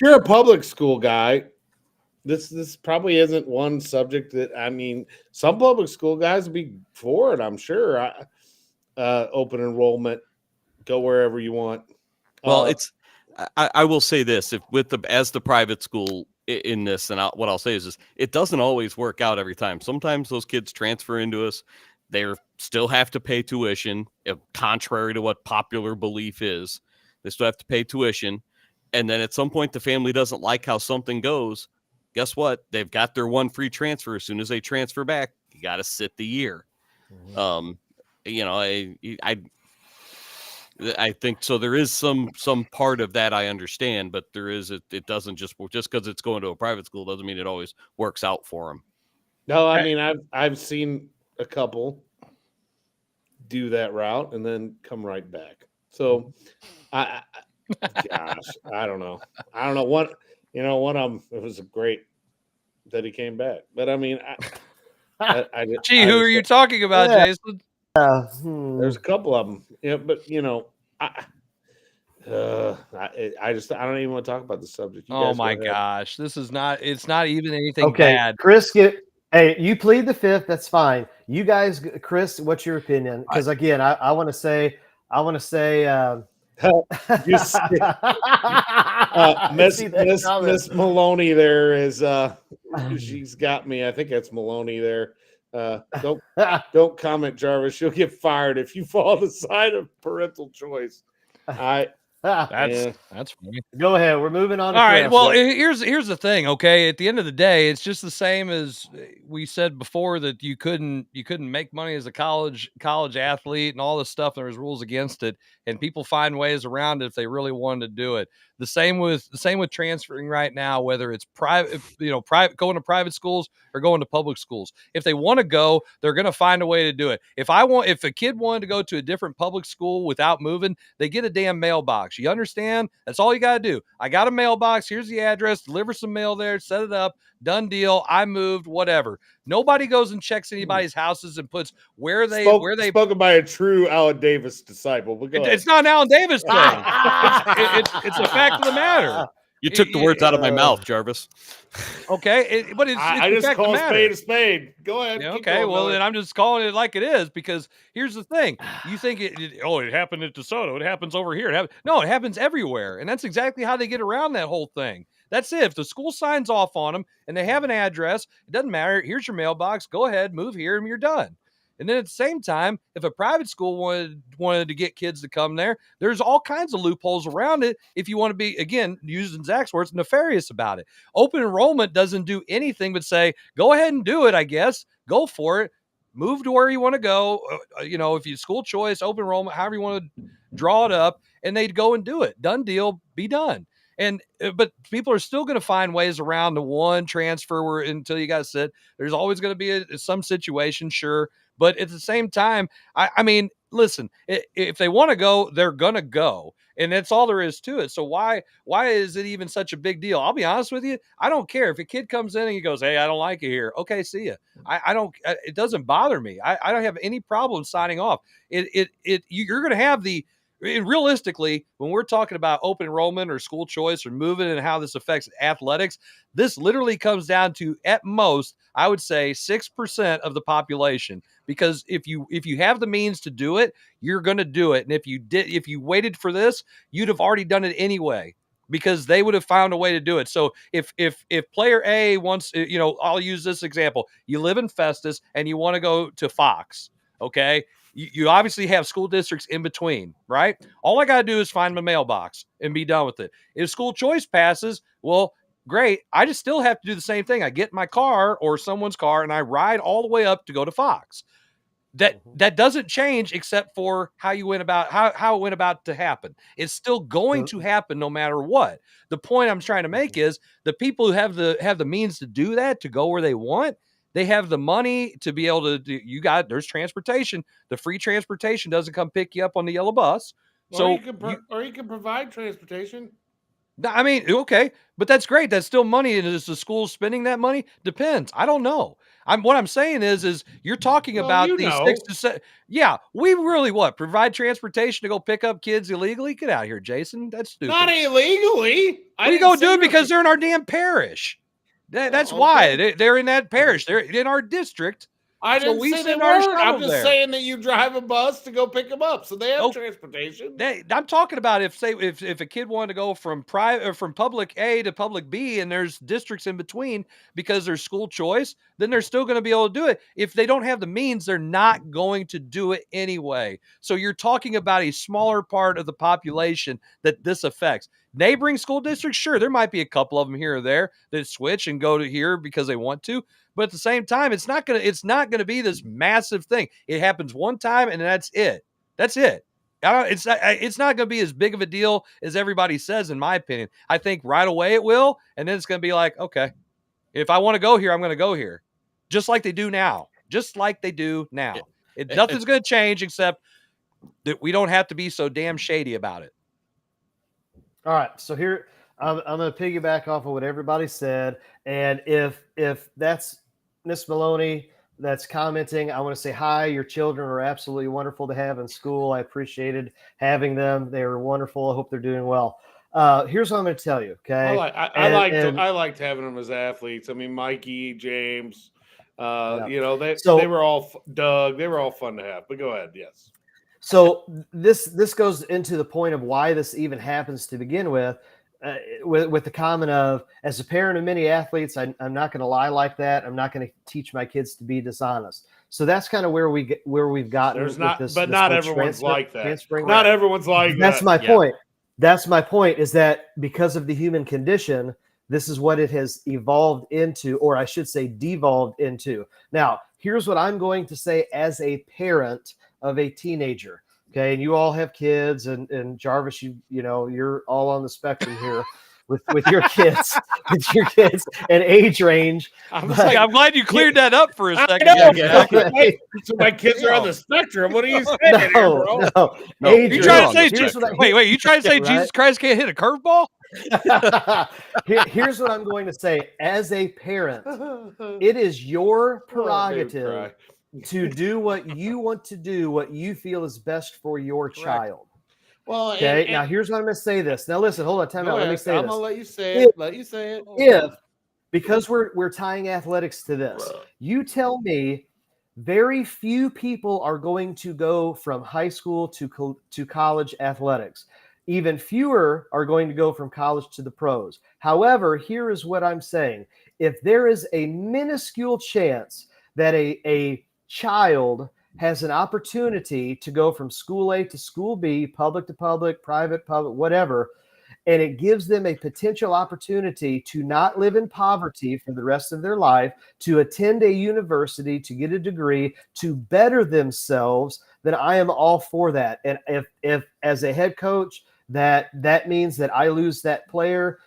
you're a public school guy, this probably isn't one subject that, some public school guys would be for it, I'm sure. Open enrollment, go wherever you want. Well, I will say this: as the private school in this, and what I'll say is it doesn't always work out every time. Sometimes those kids transfer into us; they still have to pay tuition, contrary to what popular belief is. They still have to pay tuition, and then at some point, the family doesn't like how something goes. Guess what? They've got their one free transfer. As soon as they transfer back, you got to sit the year. I think so. There is some part of that I understand, but there is it doesn't just because it's going to a private school doesn't mean it always works out for them. No, I've seen a couple do that route and then come right back. So, I don't know. One of them, it was great that he came back, but who are you talking about, Jason? There's a couple of them, but I don't even want to talk about the subject. Oh my gosh, it's not even anything bad. Chris, you plead the fifth. That's fine. You guys, Chris, what's your opinion? Because again, I want to say, Miss Maloney there is she's got me. I think that's Maloney there. Don't comment, Jarvis. You'll get fired if you fall on the side of parental choice. That's funny. Go ahead. We're moving on. All right. Well, here's the thing. Okay, at the end of the day, it's just the same as we said before that you couldn't make money as a college athlete and all this stuff. There was rules against it, and people find ways around it if they really wanted to do it. The same with transferring right now, whether it's private, going to private schools or going to public schools. If they want to go, they're going to find a way to do it. If a kid wanted to go to a different public school without moving, they get a damn mailbox. You understand? That's all you got to do. I got a mailbox. Here's the address. Deliver some mail there. Set it up. Done deal. I moved. Whatever. Nobody goes and checks anybody's houses and puts where they spoken by a true Alan Davis disciple. But it's not an Alan Davis thing. It's a fact of the matter. You took the words out of my mouth, Jarvis. Okay, but it's I just call a spade a spade. Go ahead. Yeah, okay, well then I'm just calling it like it is because here's the thing: you think it happened at DeSoto, it happens over here. It happens everywhere, and that's exactly how they get around that whole thing. That's it. If the school signs off on them and they have an address, it doesn't matter. Here's your mailbox. Go ahead, move here, and you're done. And then at the same time, if a private school wanted to get kids to come there, there's all kinds of loopholes around it. If you want to be, again, using Zach's words, nefarious about it. Open enrollment doesn't do anything but say, go ahead and do it, I guess. Go for it. Move to where you want to go. If you school choice, open enrollment, however you want to draw it up, and they'd go and do it. Done deal, be done. But people are still going to find ways around the one transfer until you guys sit. There's always going to be some situation, sure. But at the same time, I mean, listen, if they want to go, they're going to go. And that's all there is to it. So why is it even such a big deal? I'll be honest with you. I don't care if a kid comes in and he goes, hey, I don't like it here. Okay, see ya. It doesn't bother me. I don't have any problem signing off. You're going to have realistically, when we're talking about open enrollment or school choice or moving and how this affects athletics, this literally comes down to, at most, I would say 6% of the population. Because if you have the means to do it, you're going to do it. And if you waited for this, you'd have already done it anyway, because they would have found a way to do it. So if player A wants, I'll use this example. You live in Festus and you want to go to Fox, okay? You obviously have school districts in between, right? All I got to do is find my mailbox and be done with it. If school choice passes, well, great. I just still have to do the same thing. I get in my car or someone's car and I ride all the way up to go to Fox. That doesn't change except for how it went about to happen. It's still going to happen no matter what. The point I'm trying to make is the people who have the means to do that, to go where they want, they have the money to be able to do. There's transportation. The free transportation doesn't come pick you up on the yellow bus. So or you can provide transportation. I mean, okay, but that's great. That's still money. And is the school spending that money? Depends. I don't know. What I'm saying is you're talking about these 6 to 7. Yeah, we really provide transportation to go pick up kids illegally? Get out of here, Jason. That's stupid. Not illegally. We go do it because they're in our damn parish. That's why they're in that parish. They're in our district. I didn't say they weren't. I'm just saying that you drive a bus to go pick them up, so they have transportation. I'm talking about if a kid wanted to go from public A to public B, and there's districts in between because there's school choice, then they're still going to be able to do it. If they don't have the means, they're not going to do it anyway. So you're talking about a smaller part of the population that this affects. Neighboring school districts, sure, there might be a couple of them here or there that switch and go to here because they want to. But at the same time, it's not gonna be this massive thing. It happens one time and that's it. That's it. It's not gonna be as big of a deal as everybody says, in my opinion. I think right away it will, and then it's gonna be like, okay, if I want to go here, I'm gonna go here, just like they do now. Nothing's gonna change except that we don't have to be so damn shady about it. All right, so here I'm going to piggyback off of what everybody said, and if that's Miss Maloney that's commenting, I want to say hi. Your children are absolutely wonderful to have in school. I appreciated having them. They were wonderful. I hope they're doing well. Here's what I'm going to tell you. Okay, I liked having them as athletes. I mean, Mikey, James, they were all Doug. They were all fun to have. But go ahead, yes. So this goes into the point of why this even happens to begin with the comment of, as a parent of many athletes, I'm not going to lie like that. I'm not going to teach my kids to be dishonest. So that's kind of where we've gotten. There's not, with this, but this not whole everyone's like that. transferring. Not everyone's like That's that. my point. That's my point, is that because of the human condition, this is what it has evolved into, or I should say devolved into. Now, here's what I'm going to say as a parent of a teenager. Okay, and you all have kids, and Jarvis, you know, you're all on the spectrum here with your kids, and age range. I'm glad you cleared that up for a second. So my kids are on the spectrum. What are you saying, bro? No. You trying to say? Wait. You trying to say right? Jesus Christ can't hit a curveball? Here's what I'm going to say. As a parent, it is your prerogative to do what you want to do, what you feel is best for your child. Well, okay. Now here's what I'm going to say. This. Now listen, hold on, time out. Let me say I'm this. gonna let you say it. Let you say it. If, because we're tying athletics to this, you tell me very few people are going to go from high school to college athletics. Even fewer are going to go from college to the pros. However, here is what I'm saying. If there is a minuscule chance that a child has an opportunity to go from school A to school B, public to public, private, public, whatever, and it gives them a potential opportunity to not live in poverty for the rest of their life, to attend a university, to get a degree, to better themselves, then I am all for that. And if as a head coach, that means that I lose that player,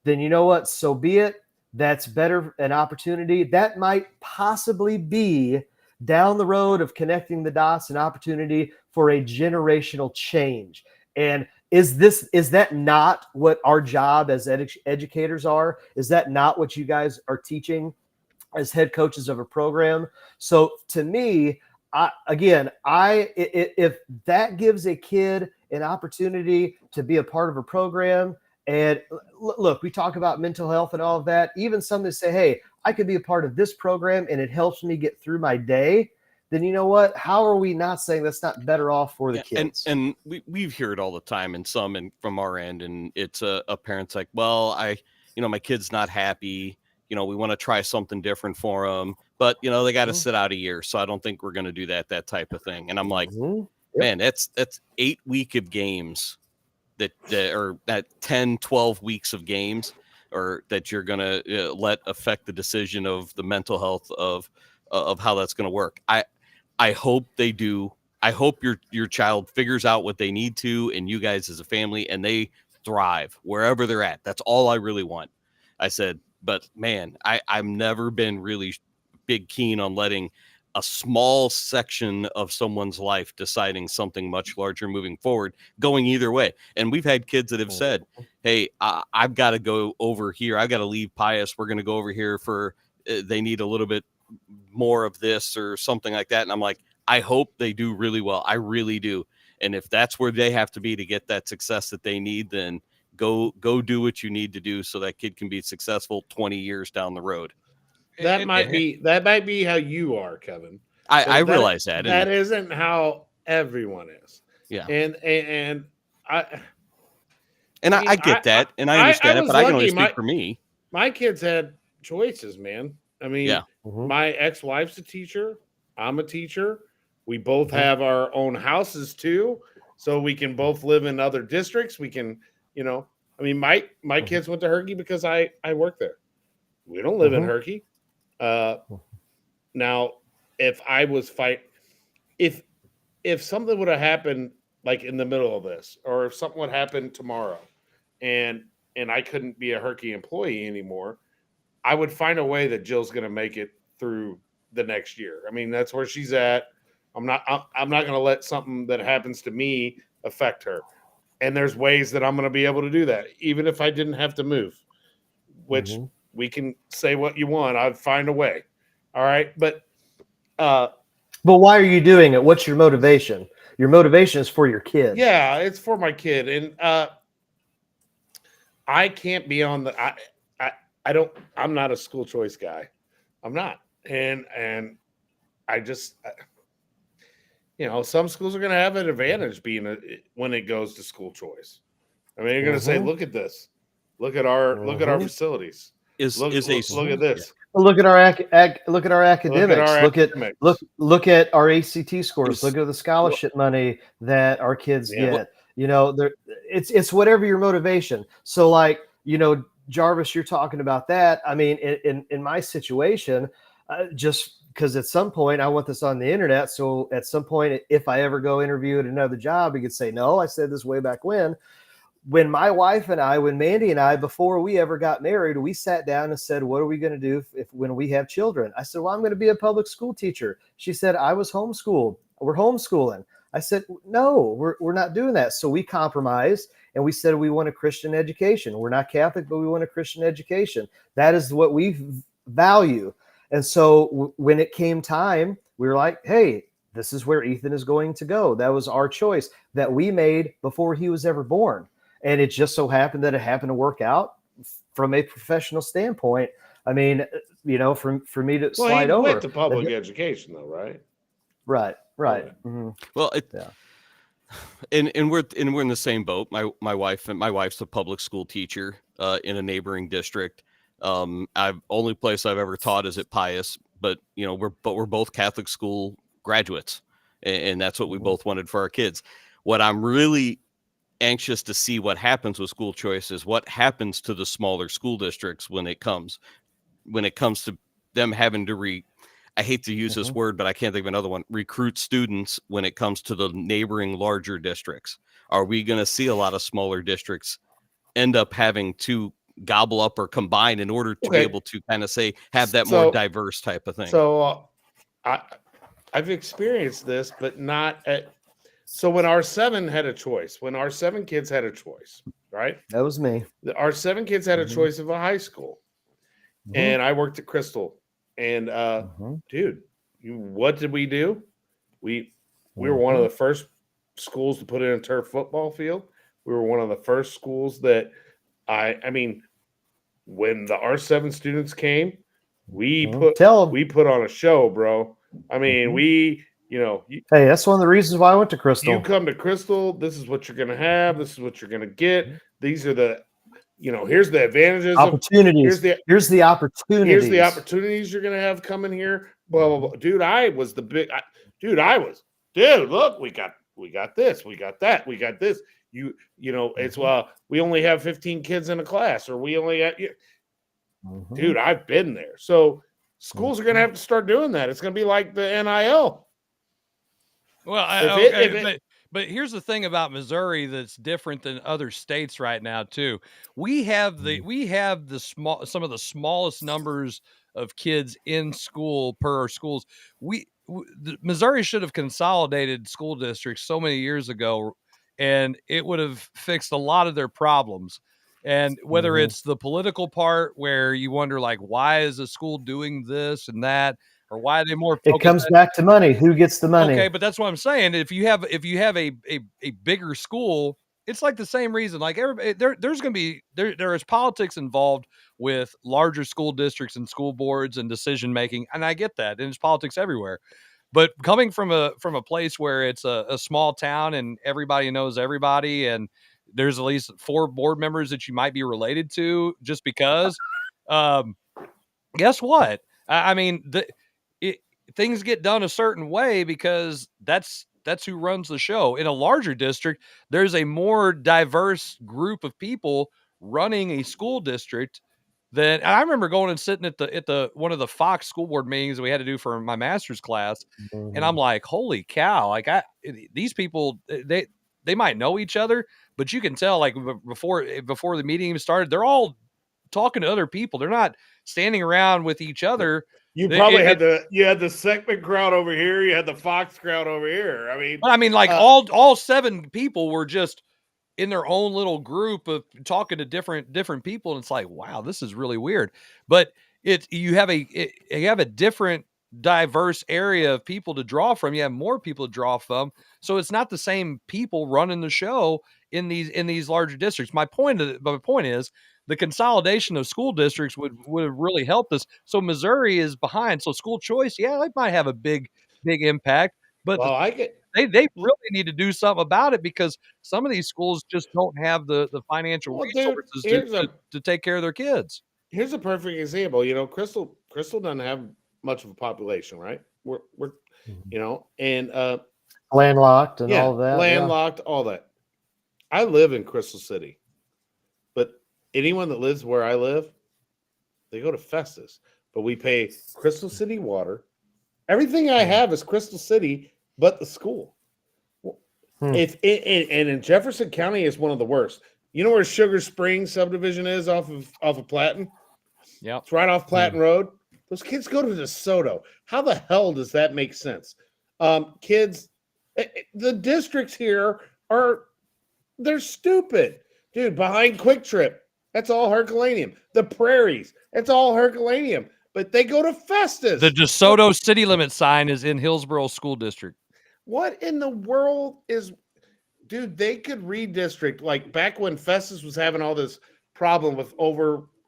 then you know what? So be it. That's better an opportunity. That might possibly be down the road of connecting the dots, an opportunity for a generational change. And is that not what our job as educators are? Is that not what you guys are teaching as head coaches of a program? So to me, if that gives a kid an opportunity to be a part of a program, and look, we talk about mental health and all of that, even some that say, hey, I could be a part of this program and it helps me get through my day, then you know what? How are we not saying that's not better off for the kids? And we hear it all the time, and from our end, and it's a parent's like, well, my kid's not happy. We want to try something different for them, but they got to sit out a year. So I don't think we're going to do that type of thing. And I'm like, man, that's 8 weeks of games that 10, 12 weeks of games, or that you're going to let affect the decision of the mental health of how that's going to work. I hope they do. I hope your child figures out what they need to, and you guys as a family, and they thrive wherever they're at. That's all I really want. I said, but man, I've never been really big keen on letting a small section of someone's life deciding something much larger moving forward, going either way. And we've had kids that have said, hey, I've got to go over here. I've got to leave Pius. We're going to go over here for, they need a little bit more of this or something like that. And I'm like, I hope they do really well. I really do. And if that's where they have to be to get that success that they need, then go do what you need to do so that kid can be successful 20 years down the road. That might be how you are, Kevin. I realize that. That isn't how everyone is. Yeah. And I get that, and I understand it, but I can only speak for me. My kids had choices, man. I mean, my ex-wife's a teacher. I'm a teacher. We both have our own houses too, so we can both live in other districts. We can, my kids went to Herky because I work there. We don't live in Herky. Now, if I was if something would have happened like in the middle of this, or if something would happen tomorrow, and I couldn't be a Herky employee anymore, I would find a way that Jill's going to make it through the next year. I mean, that's where she's at. I'm not going to let something that happens to me affect her. And there's ways that I'm going to be able to do that, even if I didn't have to move, which we can say what you want. I'd find a way. All right. But why are you doing it? What's your motivation? Your motivation is for your kid. Yeah, it's for my kid. And I can't be on I'm not a school choice guy. I'm not. And I just, some schools are going to have an advantage when it goes to school choice. I mean, you're going to say, look at this, look at our facilities, look at this. Well, look at our academics. Look at our ACT scores. Look at the scholarship money that our kids get. It's whatever your motivation. So, like, Jarvis, you're talking about that. I mean, in my situation, just because at some point I want this on the internet. So at some point, if I ever go interview at another job, he could say, no, I said this way back when my wife and I, when Mandy and I, before we ever got married, we sat down and said, what are we going to do when we have children? I said, well, I'm going to be a public school teacher. She said, I was homeschooled. We're homeschooling. I said, no, we're not doing that. So we compromised and we said, we want a Christian education. We're not Catholic, but we want a Christian education. That is what we value. And so when it came time, we were like, hey, this is where Ethan is going to go. That was our choice that we made before he was ever born. And it just so happened that it happened to work out from a professional standpoint. I mean, for me to slide over. Went to public education, though, right? Right. Mm-hmm. Well, and we're in the same boat. My wife's a public school teacher in a neighboring district. Only place I've ever taught is at Pius, but we're both Catholic school graduates, and that's what we both wanted for our kids. What I'm really anxious to see what happens with school choice is what happens to the smaller school districts when it comes to them having to I hate to use this word, but I can't think of another one, recruit students when it comes to the neighboring larger districts. Are we going to see a lot of smaller districts end up having to gobble up or combine in order to be able to kind of have that more diverse type of thing? So I've experienced this, but not so when our 7 had a choice, when our 7 kids had a choice, right? That was me. Our 7 kids had a choice of a high school. And I worked at Crystal. And dude, what did we do? We were one of the first schools to put in a turf football field. We were one of the first schools that I mean, when the R7 students came, we put on a show, bro. I mean, hey, that's one of the reasons why I went to Crystal. You come to Crystal, this is what you're going to have. This is what you're going to get. These are the, here's the advantages. Opportunities. Here's the opportunities. Here's the opportunities you're going to have coming here. Blah, blah, blah. Dude, I was the big, dude, look, we got this. We got that. We got this. It's, we only have 15 kids in a class, or we only have, dude, I've been there. So schools are going to have to start doing that. It's going to be like the NIL. Well, but here's the thing about Missouri that's different than other states right now too. We have some of the smallest numbers of kids in school per our schools. Missouri should have consolidated school districts so many years ago, and it would have fixed a lot of their problems. And whether it's the political part where you wonder, like, why is a school doing this and that? Or why are they more focused? It comes back to money. Who gets the money? Okay, but that's what I'm saying. If you have a bigger school, it's like the same reason. Like everybody, there's going to be there is politics involved with larger school districts and school boards and decision making, and I get that. And there's politics everywhere. But coming from a place where it's a small town and everybody knows everybody, and there's at least 4 board members that you might be related to just because, guess what? I mean, things get done a certain way because that's who runs the show. In a larger district, there's a more diverse group of people running a school district. That I remember going and sitting at the one of the Fox school board meetings that we had to do for my master's class, and I'm like, holy cow! Like these people, they might know each other, but you can tell, like, before the meeting even started, they're all talking to other people. They're not standing around with each other. You probably had the Seckman crowd over here. You had the Fox crowd over here. I mean, like all 7 people were just in their own little group of talking to different people, and it's like, wow, this is really weird. But you have a different diverse area of people to draw from. You have more people to draw from, so it's not the same people running the show in these larger districts. My point is the consolidation of school districts would have really helped us. So Missouri is behind. So school choice, yeah, it might have a big impact. But they really need to do something about it because some of these schools just don't have the financial Well, dude, resources to take care of their kids. Here's a perfect example. You know, Crystal doesn't have much of a population, right? We're you know, and landlocked and all of that. Landlocked, all that. I live in Crystal City, but anyone that lives where I live, they go to Festus. But we pay Crystal City water. Everything I have is Crystal City, but the school. If and in Jefferson County is one of the worst. You know where Sugar Springs subdivision is off of Platten? Yeah, it's right off Platten Road. Those kids go to DeSoto. How the hell does that make sense? Kids, the districts here they're stupid, dude. Behind Quick Trip, that's all Herculaneum. The Prairies, that's all Herculaneum. But they go to Festus. The DeSoto city limit sign is in Hillsborough School District. What in the world is, dude? They could redistrict like back when Festus was having all this problem with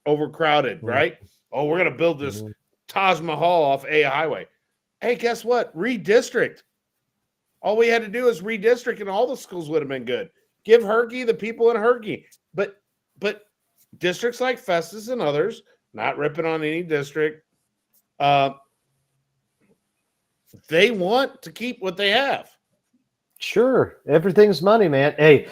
overcrowded, right? Oh, we're gonna build this Taj Mahal off A Highway. Hey, guess what? Redistrict. All we had to do is redistrict, and all the schools would have been good. Give Herky the people in Herky, but districts like Festus and others, not ripping on any district, they want to keep what they have. Sure, everything's money, man. Hey,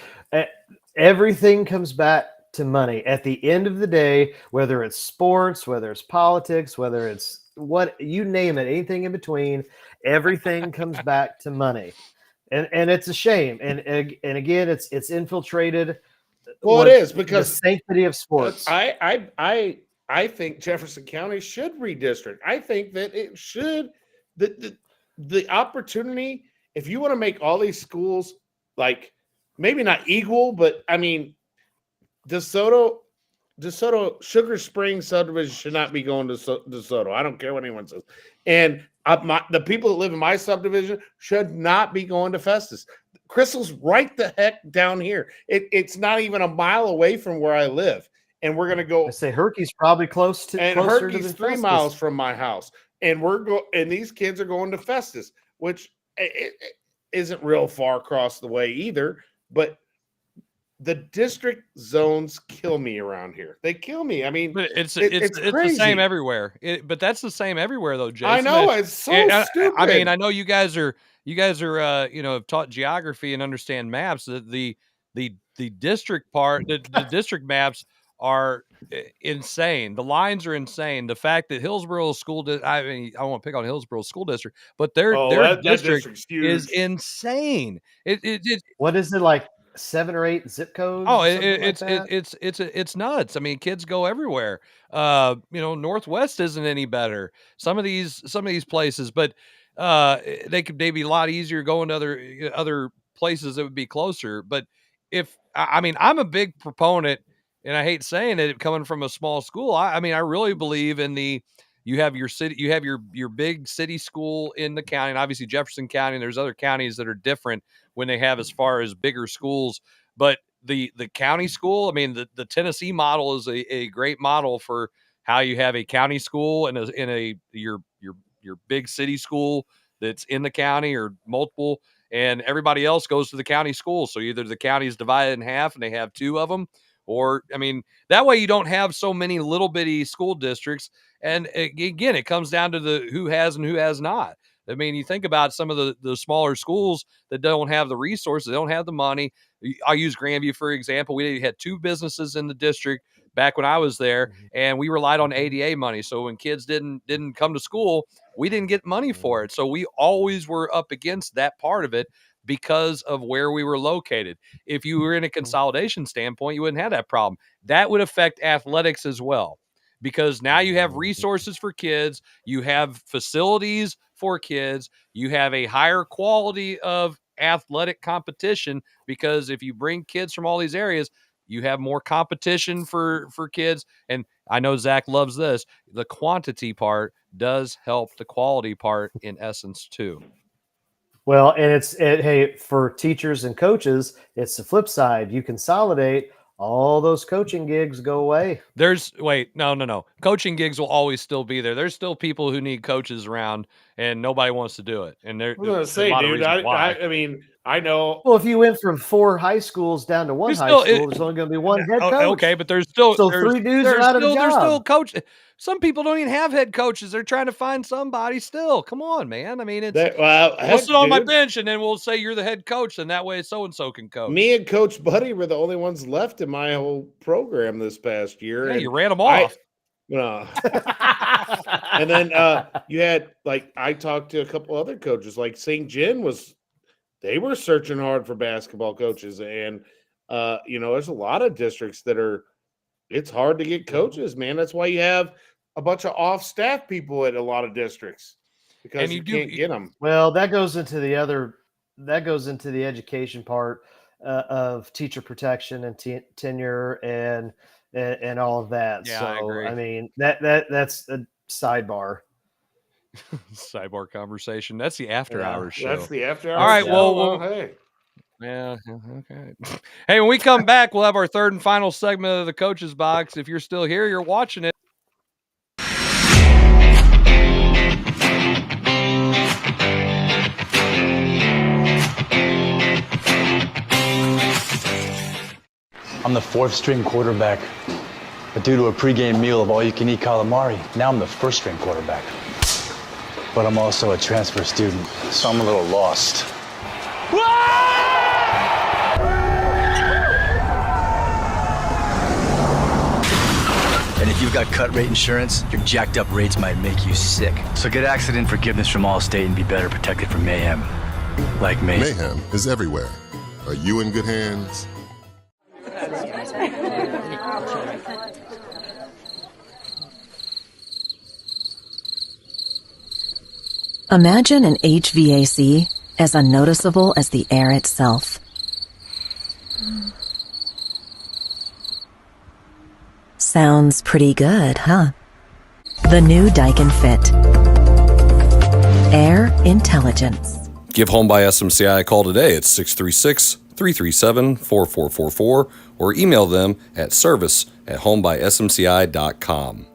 everything comes back to money. At the end of the day, whether it's sports, whether it's politics, whether it's what you name it, anything in between, everything comes back to money. And it's a shame. And again, it's infiltrated. Well, it is because the sanctity of sports. I think Jefferson County should redistrict. I think that it should the opportunity, if you want to make all these schools like maybe not equal, but I mean DeSoto Sugar Springs subdivision should not be going to DeSoto. I don't care what anyone says. And the people that live in my subdivision should not be going to Festus. Crystal's right the heck down here. It's not even a mile away from where I live. And we're going to go. I say Herky's probably closer to Herky's 3 Festus. miles from my house. And and these kids are going to Festus, which it isn't real far across the way either. But the district zones kill me around here. They kill me. I mean, but it's the same everywhere. But that's the same everywhere, though, Jason. I know it's so stupid. I mean, I know you guys are have taught geography and understand maps. The district part, the district maps are insane. The lines are insane. The fact that Hillsborough School, I mean, I won't pick on Hillsborough School District, but their district is insane. What is it like? 7 or 8 zip codes? Oh, it's nuts. I mean, kids go everywhere. Northwest isn't any better. Some of these places, but they could maybe a lot easier going to other places that would be closer. But I'm a big proponent, and I hate saying it coming from a small school. I really believe in you have your city, you have your big city school in the county, and obviously Jefferson County, and there's other counties that are different when they have as far as bigger schools. But the county school, I mean, the Tennessee model is a great model for how you have a county school and your big city school that's in the county or multiple, and everybody else goes to the county school. So either the county is divided in half and they have 2 of them, or that way you don't have so many little bitty school districts. And again, it comes down to who has and who has not. I mean, you think about some of the smaller schools that don't have the resources, they don't have the money. I'll use Grandview, for example. We had 2 businesses in the district back when I was there, and we relied on ADA money. So when kids didn't come to school, we didn't get money for it. So we always were up against that part of it because of where we were located. If you were in a consolidation standpoint, you wouldn't have that problem. That would affect athletics as well, because now you have resources for kids, you have facilities for kids, you have a higher quality of athletic competition, because if you bring kids from all these areas, you have more competition for kids. And I know Zach loves this. The quantity part does help the quality part in essence too. Well, and hey, for teachers and coaches, it's the flip side. You consolidate, all those coaching gigs go away. No. Coaching gigs will always still be there. There's still people who need coaches around, and nobody wants to do it. And I was gonna say, dude, I mean, I know. Well, if you went from 4 high schools down to 1 high school, there's only going to be 1 head coach. Okay, but there's still so 3 dudes are out of a job. There's still coach. Some people don't even have head coaches. They're trying to find somebody still. Come on, man. I mean, we'll sit on my bench, and then we'll say you're the head coach, and that way so and so can coach. Me and Coach Buddy were the only ones left in my whole program this past year. Yeah, and you ran them off. And then you had, like, I talked to a couple other coaches, like St. John they were searching hard for basketball coaches. And, there's a lot of districts it's hard to get coaches, man. That's why you have a bunch of off-staff people at a lot of districts, because you can't get them. Well, that goes into the education part of teacher protection and tenure and all of that. Yeah, so I agree. I mean that's a sidebar. Sidebar conversation. That's the after hours show. That's the after hours. All right. show. Well, Hey. Yeah. Okay. Hey, when we come back, we'll have our third and final segment of the Coach's Box. If you're still here, you're watching it. I'm the 4th string quarterback. But due to a pregame meal of all-you-can-eat calamari, now I'm the 1st string quarterback. But I'm also a transfer student, so I'm a little lost. And if you've got cut rate insurance, your jacked up rates might make you sick. So get accident forgiveness from Allstate and be better protected from mayhem. Like me. Mayhem is everywhere. Are you in good hands? Imagine an HVAC as unnoticeable as the air itself. Sounds pretty good, huh? The new Daikin Fit. Air intelligence. Give Home by SMCI a call today at 636-337-4444 or email them at service@homebysmci.com.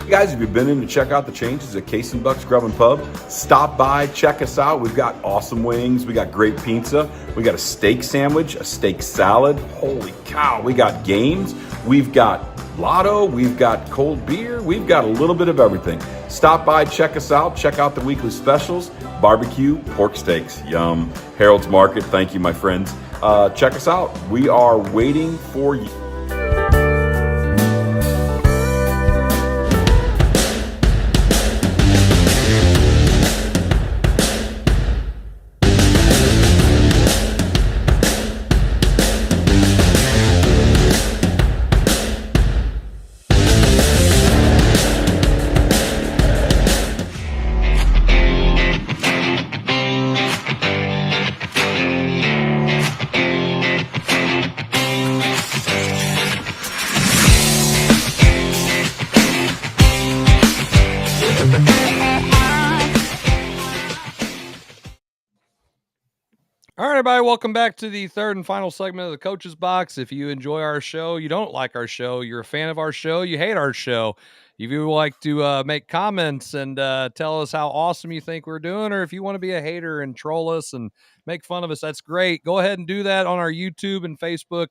Guys, if you've been in to check out the changes at Casey Buck's Grub and Pub, stop by, check us out. We've got awesome wings. We got great pizza. We got a steak sandwich, a steak salad. Holy cow. We got games. We've got lotto. We've got cold beer. We've got a little bit of everything. Stop by, check us out. Check out the weekly specials. Barbecue, pork steaks, yum. Harold's Market, thank you, my friends. Check us out. We are waiting for you. All right, everybody, welcome back to the third and final segment of the Coach's Box. If you enjoy our show, you don't like our show, you're a fan of our show, you hate our show, if you would like to make comments and tell us how awesome you think we're doing, or if you want to be a hater and troll us and make fun of us, that's great. Go ahead and do that on our YouTube and Facebook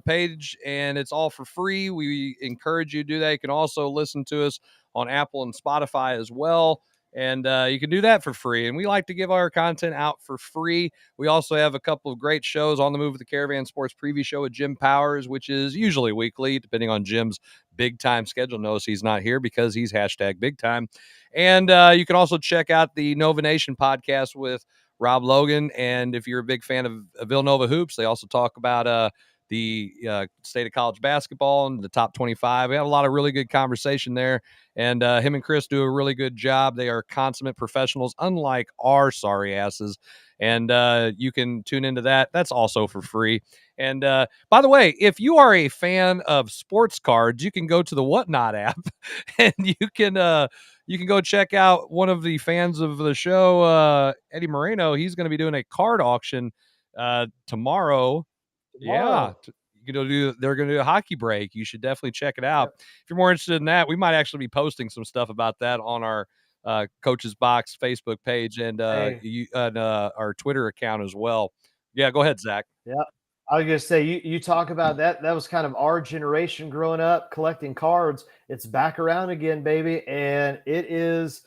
page, and it's all for free. We encourage you to do that. You can also listen to us on Apple and Spotify as well. And you can do that for free. And we like to give our content out for free. We also have a couple of great shows on the move with the Caravan Sports Preview Show with Jim Powers, which is usually weekly, depending on Jim's big time schedule. Notice he's not here because he's hashtag big time. And you can also check out the Nova Nation podcast with Rob Logan. And if you're a big fan of Villanova hoops, they also talk about the state of college basketball and the top 25. We have a lot of really good conversation there. And him and Chris do a really good job. They are consummate professionals, unlike our sorry asses. And you can tune into that. That's also for free. And by the way, if you are a fan of sports cards, you can go to the Whatnot app and you can go check out one of the fans of the show, Eddie Moreno. He's going to be doing a card auction tomorrow. Yeah. They're going to do a hockey break. You should definitely check it out. Yep. If you're more interested in that, we might actually be posting some stuff about that on our Coach's Box Facebook page and our Twitter account as well. Yeah, go ahead, Zach. Yeah. I was going to say, you talk about that. That was kind of our generation growing up collecting cards. It's back around again, baby. And it is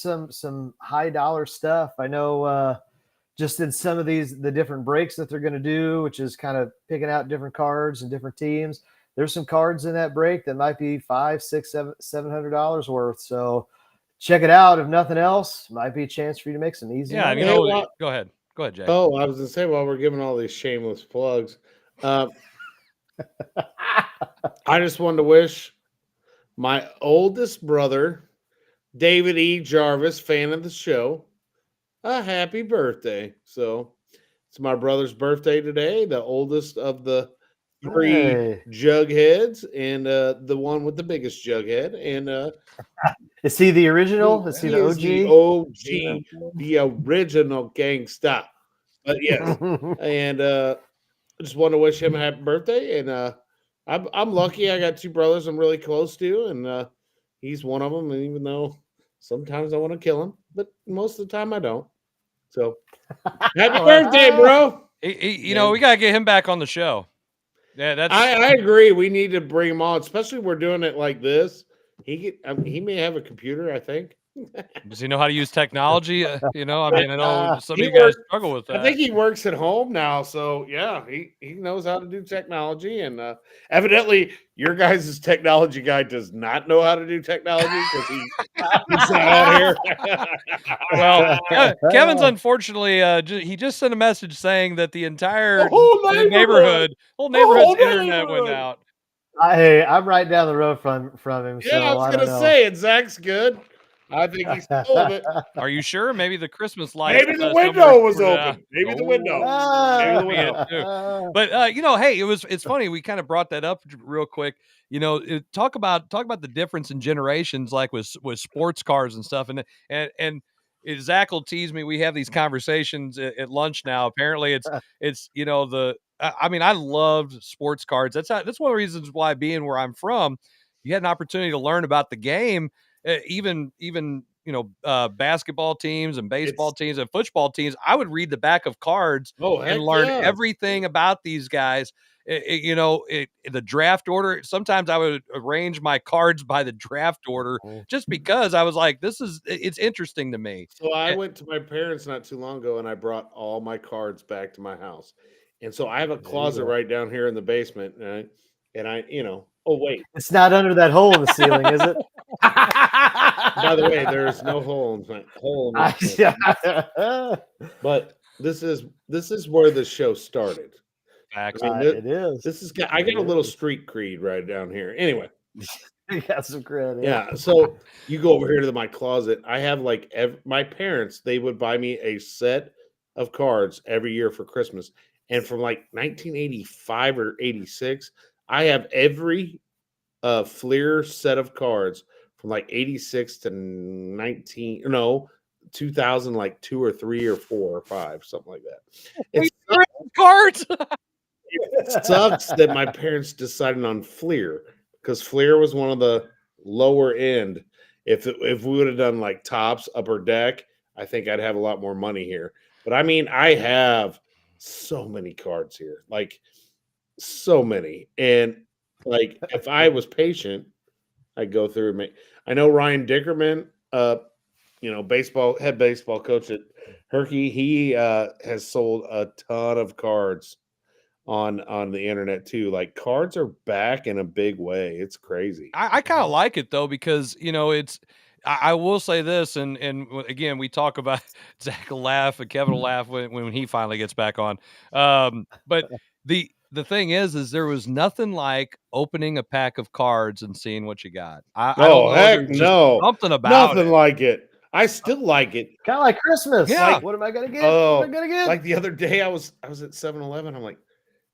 some high dollar stuff. I know, just in some of the different breaks that they're going to do, which is kind of picking out different cards and different teams. There's some cards in that break that might be $500, $600, $700 worth. So check it out. If nothing else, might be a chance for you to make some easy. Yeah, go ahead, Jay. Oh, I was going to say, while we're giving all these shameless plugs, I just wanted to wish my oldest brother, David E. Jarvis, fan of the show, a happy birthday. So it's my brother's birthday today, the oldest of the three jugheads, and the one with the biggest jughead. And is he the original? Is he the OG? The OG, the original gangsta. But yes, and I just want to wish him a happy birthday. And I'm lucky. I got two brothers I'm really close to, and he's one of them. And even though sometimes I want to kill him, but most of the time I don't. So happy birthday, bro. We got to get him back on the show. Yeah, I agree. We need to bring him on, especially if we're doing it like this. He may have a computer, I think. Does he know how to use technology? I know some of you guys struggle with that. I think he works at home now, so yeah, he knows how to do technology, and evidently your guys' technology guy does not know how to do technology because he's not out here. Well, Kevin's unfortunately he just sent a message saying that the entire whole neighborhood's internet went out. Hey, I'm right down the road from him. Yeah, so I was gonna say, and Zach's good. I think he's full of it. Are you sure? Maybe the Christmas lights. Maybe the window was open. Maybe the window. But hey, it's funny. We kind of brought that up real quick. Talk about the difference in generations, like with sports cars and stuff. And Zach will tease me. We have these conversations at lunch now. Apparently, it's I loved sports cards. That's one of the reasons why, being where I'm from, you had an opportunity to learn about the game. Even basketball teams and baseball teams and football teams, I would read the back of cards and learn everything about these guys. The draft order. Sometimes I would arrange my cards by the draft order just because I was like, it's interesting to me. So I went to my parents not too long ago and I brought all my cards back to my house. And so I have a closet right down here in the basement. And I oh, wait. It's not under that hole in the ceiling, is it? By the way, there's no hole in the But this is where the show started. It is. I got a little street creed right down here. Anyway. You got some credit. Yeah. So you go over here to my closet. I have my parents, they would buy me a set of cards every year for Christmas. And from 1985 or 86, I have every Fleer set of cards from 86 to 2000, 2 or 3 or 4 or 5, something like that. Cards. It sucks that my parents decided on Fleer because Fleer was one of the lower end. If we would have done Tops, Upper Deck, I think I'd have a lot more money here. But I have so many cards here, so many. And if I was patient, I'd go through and I know Ryan Dickerman head baseball coach at Herky. He has sold a ton of cards on the internet too. Like cards are back in a big way. It's crazy. I kind of like it though, because it's. I will say this, and again, we talk about Zach will laugh and Kevin will laugh when he finally gets back on. But the thing is there was nothing like opening a pack of cards and seeing what you got. I don't know. Heck There's just no. something about Nothing it. like it. I still like it. Kind of like Christmas. Yeah. Like, what am I gonna get? What am I gonna get? Like the other day, I was at 7-Eleven. I'm like,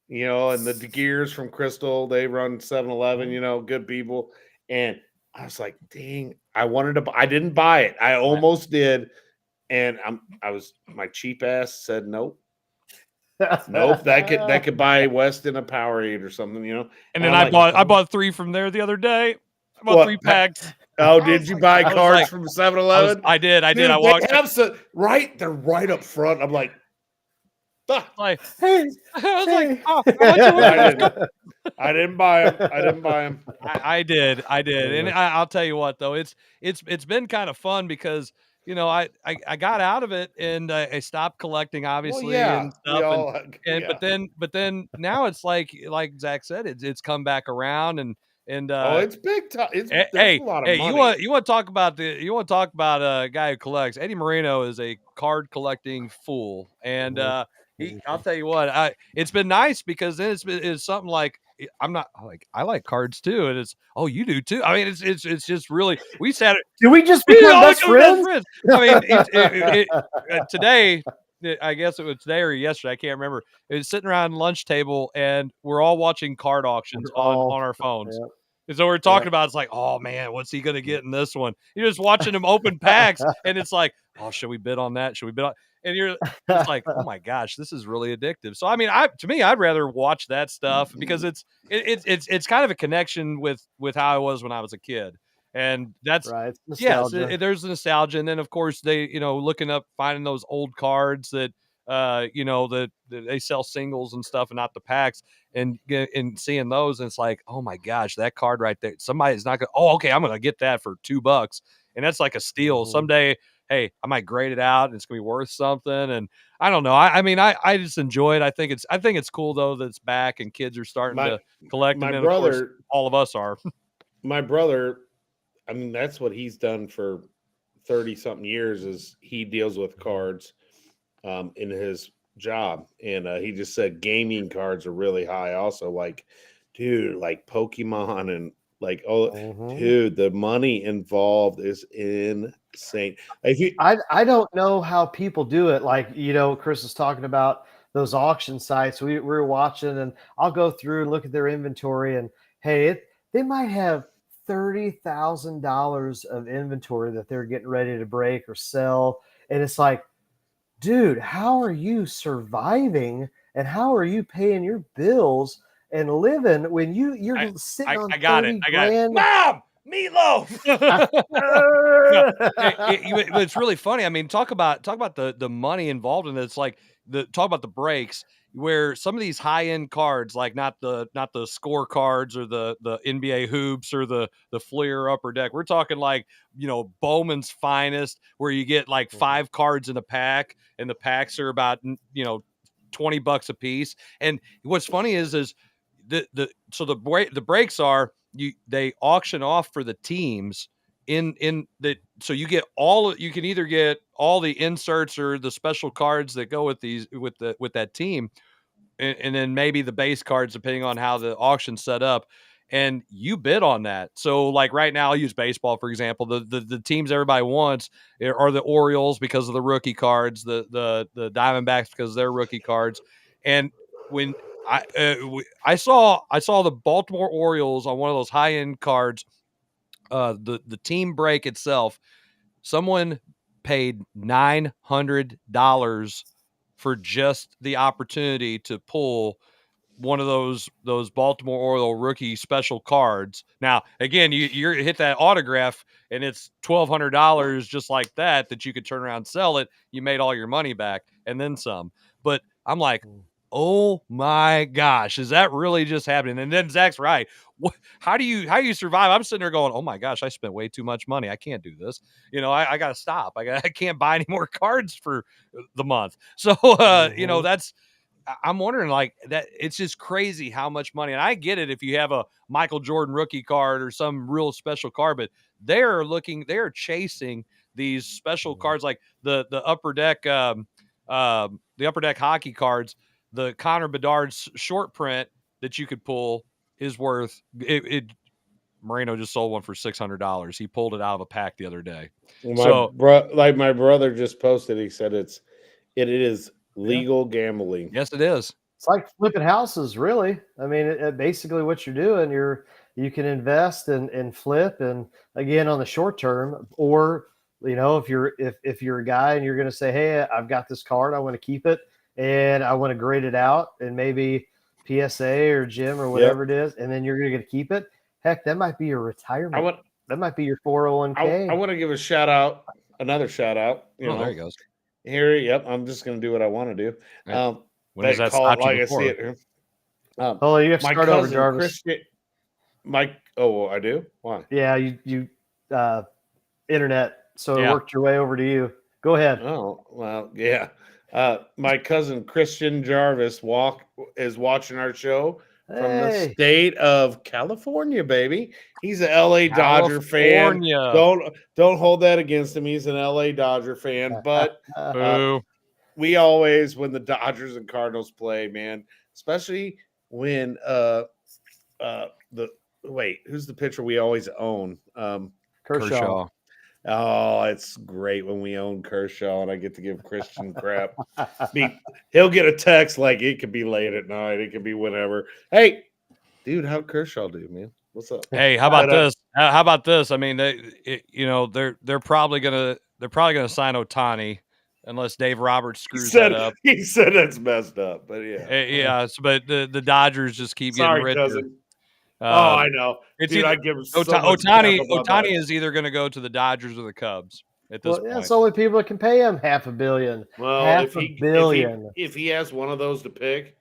and the DeGears from Crystal, they run 7-Eleven. Good people. And I was like, dang, I didn't buy it. I almost did, and my cheap ass said nope. Nope, that could buy Weston a Powerade or something, And then I bought 3 from there the other day. I bought 3 packs. Oh, did you buy cards from 7-Eleven? I did. Dude, I walked. They have they're right up front. I'm like, like, hey, I was like, oh, I didn't buy them. I did, and I'll tell you what though, it's been kind of fun because I got out of it and I stopped collecting, obviously, and stuff, but then now it's like Zach said, it's come back around and it's big time. Hey, a lot of money. you want to talk about a guy who collects? Eddie Moreno is a card collecting fool, and I'll tell you what, it's been nice because then it's something like, I'm not like, I like cards too, and it's, oh, you do too. I mean, it's just really, we sat. Did we just become best friends? I mean, today, I guess it was today or yesterday, I can't remember. It was sitting around lunch table, and we're all watching card auctions on our phones. Yeah. And so we're talking about, it's like, oh man, what's he gonna get in this one? You're just watching him open packs, and it's like, oh, should we bid on that? Should we bid on? And it's like, oh my gosh, this is really addictive. So I mean, to me, I'd rather watch that stuff because it's kind of a connection with how I was when I was a kid, and that's right. Yes, there's nostalgia, and then of course they looking up, finding those old cards that that they sell singles and stuff and not the packs, and seeing those, and it's like, oh my gosh, that card right there, somebody's not gonna, oh, okay, I'm gonna get that for $2, and that's like a steal. Someday, hey, I might grade it out and it's gonna be worth something. And I don't know. I mean, I just enjoy it. I think it's cool though that it's back and kids are starting to collect. My and then, brother, of course, all of us are. My brother, I mean, that's what he's done for 30 something years, is he deals with cards in his job. And he just said gaming cards are really high also. Like, dude, like Pokemon and like, dude, the money involved is insane. I don't know how people do it. Like, Chris was talking about those auction sites. We were watching, and I'll go through and look at their inventory, and hey, they might have $30,000 of inventory that they're getting ready to break or sell. And it's like, dude, how are you surviving and how are you paying your bills and living when you're sitting on 30 grand? Mom, meatloaf. It's really funny. I mean, talk about the money involved in it. It's like talk about the breaks, where some of these high end cards, like not the score cards or the NBA hoops or the Fleer upper deck. We're talking like, Bowman's Finest, where you get like 5 cards in a pack, and the packs are about $20 a piece. And what's funny is the breaks are, they auction off for the teams so you can either get all the inserts or the special cards that go with that team, and then maybe the base cards depending on how the auction's set up, and you bid on that. So like right now, I'll use baseball for example. The teams everybody wants are the Orioles because of the rookie cards, the Diamondbacks because of their rookie cards. And when I saw the Baltimore Orioles on one of those high end cards, the team break itself, someone paid $900 for just the opportunity to pull one of those Baltimore Oriole rookie special cards. Now, again, you hit that autograph and it's $1,200 just like that you could turn around and sell it. You made all your money back and then some. But I'm like, Oh my gosh, is that really just happening? And then Zach's right. How do you survive? I'm sitting there going, oh my gosh, I spent way too much money. I can't do this. I got to stop. I can't buy any more cards for the month. So, I'm wondering like that. It's just crazy how much money. And I get it if you have a Michael Jordan rookie card or some real special card, but they're chasing these special cards like the upper deck, the upper deck hockey cards. The Connor Bedard's short print that you could pull is worth it. Moreno just sold one for $600. He pulled it out of a pack the other day. My brother just posted. He said it is legal gambling. Yes, it is. It's like flipping houses, really. I mean, basically what you're doing, you can invest and flip, and again on the short term, or if you're a guy and you're going to say, hey, I've got this card, I want to keep it, and I want to grade it out, and maybe PSA or gym or whatever it is, and then you're going to keep it. Heck, that might be your retirement. That might be your 401k. I want to give another shout out. There he goes. Here, yep. I'm just going to do what I want to do. Right. When does that stop you before? I see it. Oh, you have to start over, Jarvis. I do? Why? Yeah, you internet. So it worked your way over to you. Go ahead. Oh, well, yeah. My cousin Christian Jarvis is watching our show from the state of California, baby. He's an LA Dodger fan. Don't hold that against him. He's an LA Dodger fan, but we always, when the Dodgers and Cardinals play, man, especially when who's the pitcher we always own? Kershaw. Oh, it's great when we own Kershaw and I get to give Christian crap. He'll get a text like it could be late at night. It could be whenever. Hey, dude, how'd Kershaw do, man? What's up? Hey, how about this? How about this? I mean, they're probably gonna sign Ohtani unless Dave Roberts screws that up. He said that's messed up, but yeah. But the Dodgers just keep getting richer. Cousin. I know. I give him Ohtani is either going to go to the Dodgers or the Cubs at this point. It's only people that can pay him $500 million. Well, if he has one of those to pick,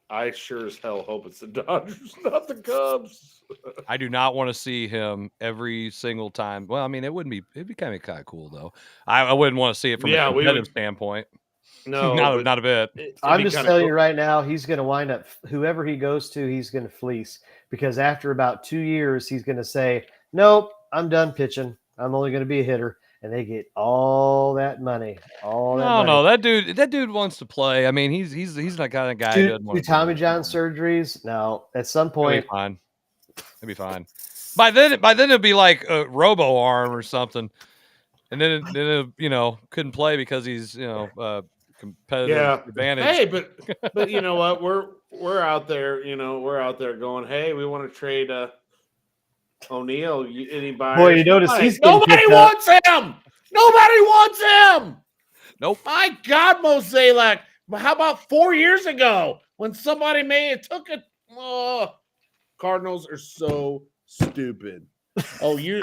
I sure as hell hope it's the Dodgers, not the Cubs. I do not want to see him every single time. Well, I mean, it'd be kind of cool though. I wouldn't want to see it from a competitive standpoint. No, not a bit. I'm just telling you right now, he's going to wind up, whoever he goes to, he's going to fleece, because after about 2 years, he's going to say, nope, I'm done pitching. I'm only going to be a hitter. And they get all that money. No, that dude wants to play. I mean, he's that kind of guy. Do Tommy John surgeries? No, at some point. It'll be fine. By then it'll be like a robo arm or something. And then it, couldn't play because he's, competitive advantage. Hey, but you know what? We're out there, going, hey, we want to trade O'Neal. Anybody? Boy, you notice nobody wants him. Nobody wants him. Nope. My God, Mosaic. How about 4 years ago when somebody took it? Oh, Cardinals are so stupid. Oh, you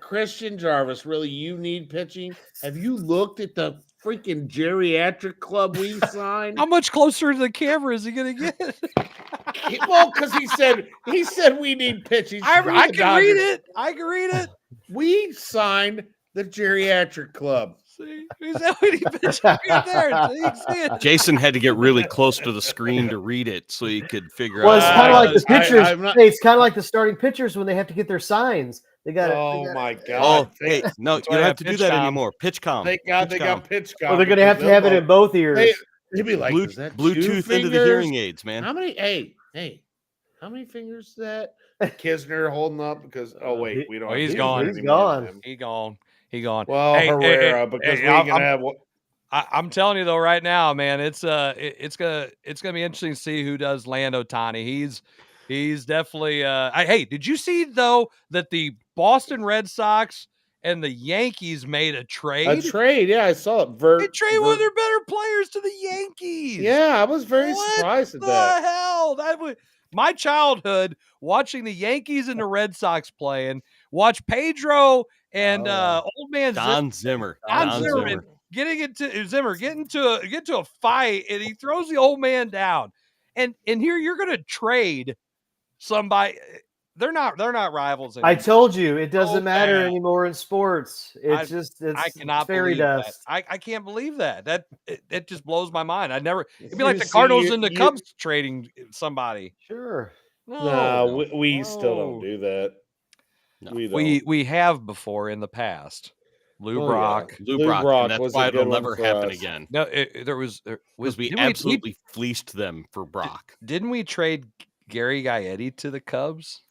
Christian Jarvis, really, you need pitching? Have you looked at the freaking geriatric club we signed? How much closer to the camera is he going to get? Well, because he said we need pitching. I can read it. We signed the geriatric club. See, is that what he pitched right there? Jason had to get really close to the screen to read it so he could figure out. Well, it's kind of like the pitchers. It's kind of like the starting pitchers when they have to get their signs. They got. My God! Hey, no, you don't have to do that anymore. PitchCom. Thank God they got PitchCom. Well, they're going to have it in both ears. They'd be like, Bluetooth into the hearing aids, man. How many? Hey, how many fingers is that Kisner holding up? Because we don't. He's gone. He's gone. Well, Herrera, because we can have. I'm telling you though, right now, man, it's gonna be interesting to see who does land Ohtani. He's definitely. Hey, did you see though that the Boston Red Sox and the Yankees made a trade? Yeah, I saw it. They trade one of their better players to the Yankees. Yeah, I was very surprised at that. What the hell? That was my childhood watching the Yankees and the Red Sox playing. Watch Pedro and old man Don Zimmer. getting into a fight, and he throws the old man down. And here you're going to trade somebody. They're not rivals anymore. I told you it doesn't matter bad. anymore in sports. It's I cannot fairy believe dust. that. I can't believe that. It just blows my mind. It'd be like You the see, Cardinals and the Cubs trading somebody. Sure. No, we still don't do that. No. We have before in the past. Lou Brock. Lou Brock, and that's was why a good it'll one never for happen us. again. No, there was we absolutely fleeced them for Brock. Didn't we trade Gary Gaetti to the Cubs?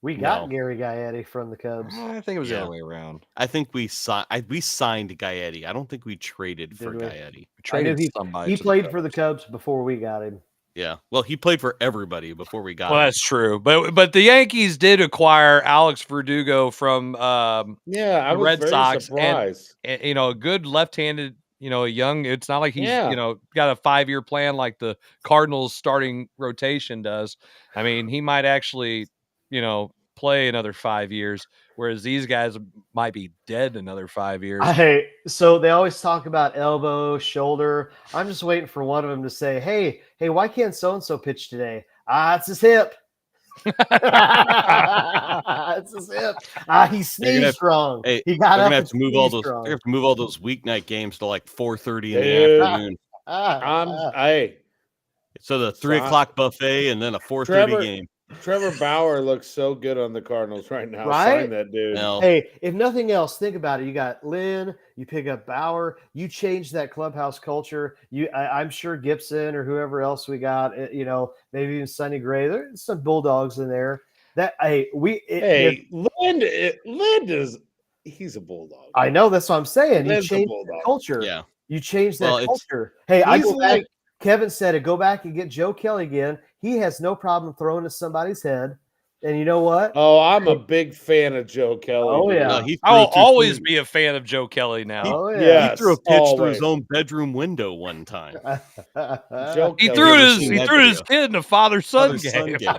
We got Gary Gaetti from the Cubs. I think it was the other way around. I think we signed Gaetti. I don't think we traded for Gaetti. We traded somebody. He played for the Cubs before we got him. Yeah. Well, he played for everybody before we got him. Well, that's true. But the Yankees did acquire Alex Verdugo from I the was Red very Sox, surprised. and a good left-handed, a young. It's not like he's got a 5-year plan like the Cardinals starting rotation does. I mean, he might actually, play another 5 years, whereas these guys might be dead another 5 years. So they always talk about elbow, shoulder. I'm just waiting for one of them to say, hey, why can't so-and-so pitch today? It's his hip. It's his hip. He sneezed wrong. Hey, he got up. They're gonna have to move all those weeknight games to like 4:30 in the afternoon. So the 3 o'clock buffet and then a 4:30 game. Trevor Bauer looks so good on the Cardinals right now. Right? Sign that dude. No. Hey, if nothing else, think about it. You got Lynn, you pick up Bauer, you change that clubhouse culture. I'm sure Gibson or whoever else we got, maybe even Sonny Gray. There's some Bulldogs in there. Lynn is he's a Bulldog. I know, that's what I'm saying. Lynn's You change the culture. Yeah. You change that culture. Hey, I go back. Kevin said it. Go back and get Joe Kelly again. He has no problem throwing at somebody's head. And you know what? Oh, I'm a big fan of Joe Kelly. Oh, yeah. No, I'll always be a fan of Joe Kelly now. He threw a pitch through his own bedroom window one time. He threw his kid in a father-son game. Yeah.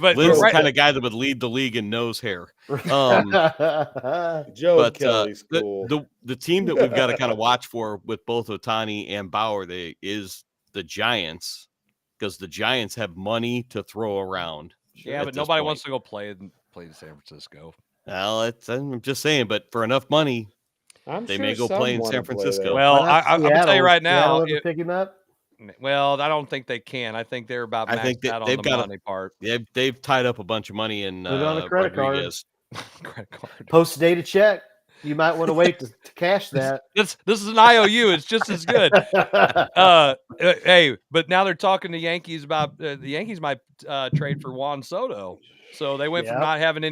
But Lynn's the kind of guy that would lead the league in nose hair. Joe Kelly's cool. The team that we've got to kind of watch for with both Ohtani and Bauer is the Giants, because the Giants have money to throw around. Yeah, but nobody wants to go play in San Francisco. Well, I'm just saying, but for enough money, they may go play in San Francisco. Well, I'm going to tell you right now. Pick him up. Well, I don't think they can. I think they're about maxed out on the money part. They've tied up a bunch of money in Put it on a credit Rodriguez. Credit card. Post-date check. You might want to wait to cash that. This is an IOU. It's just as good. Hey, but now they're talking to Yankees about the Yankees might trade for Juan Soto. So they went from not having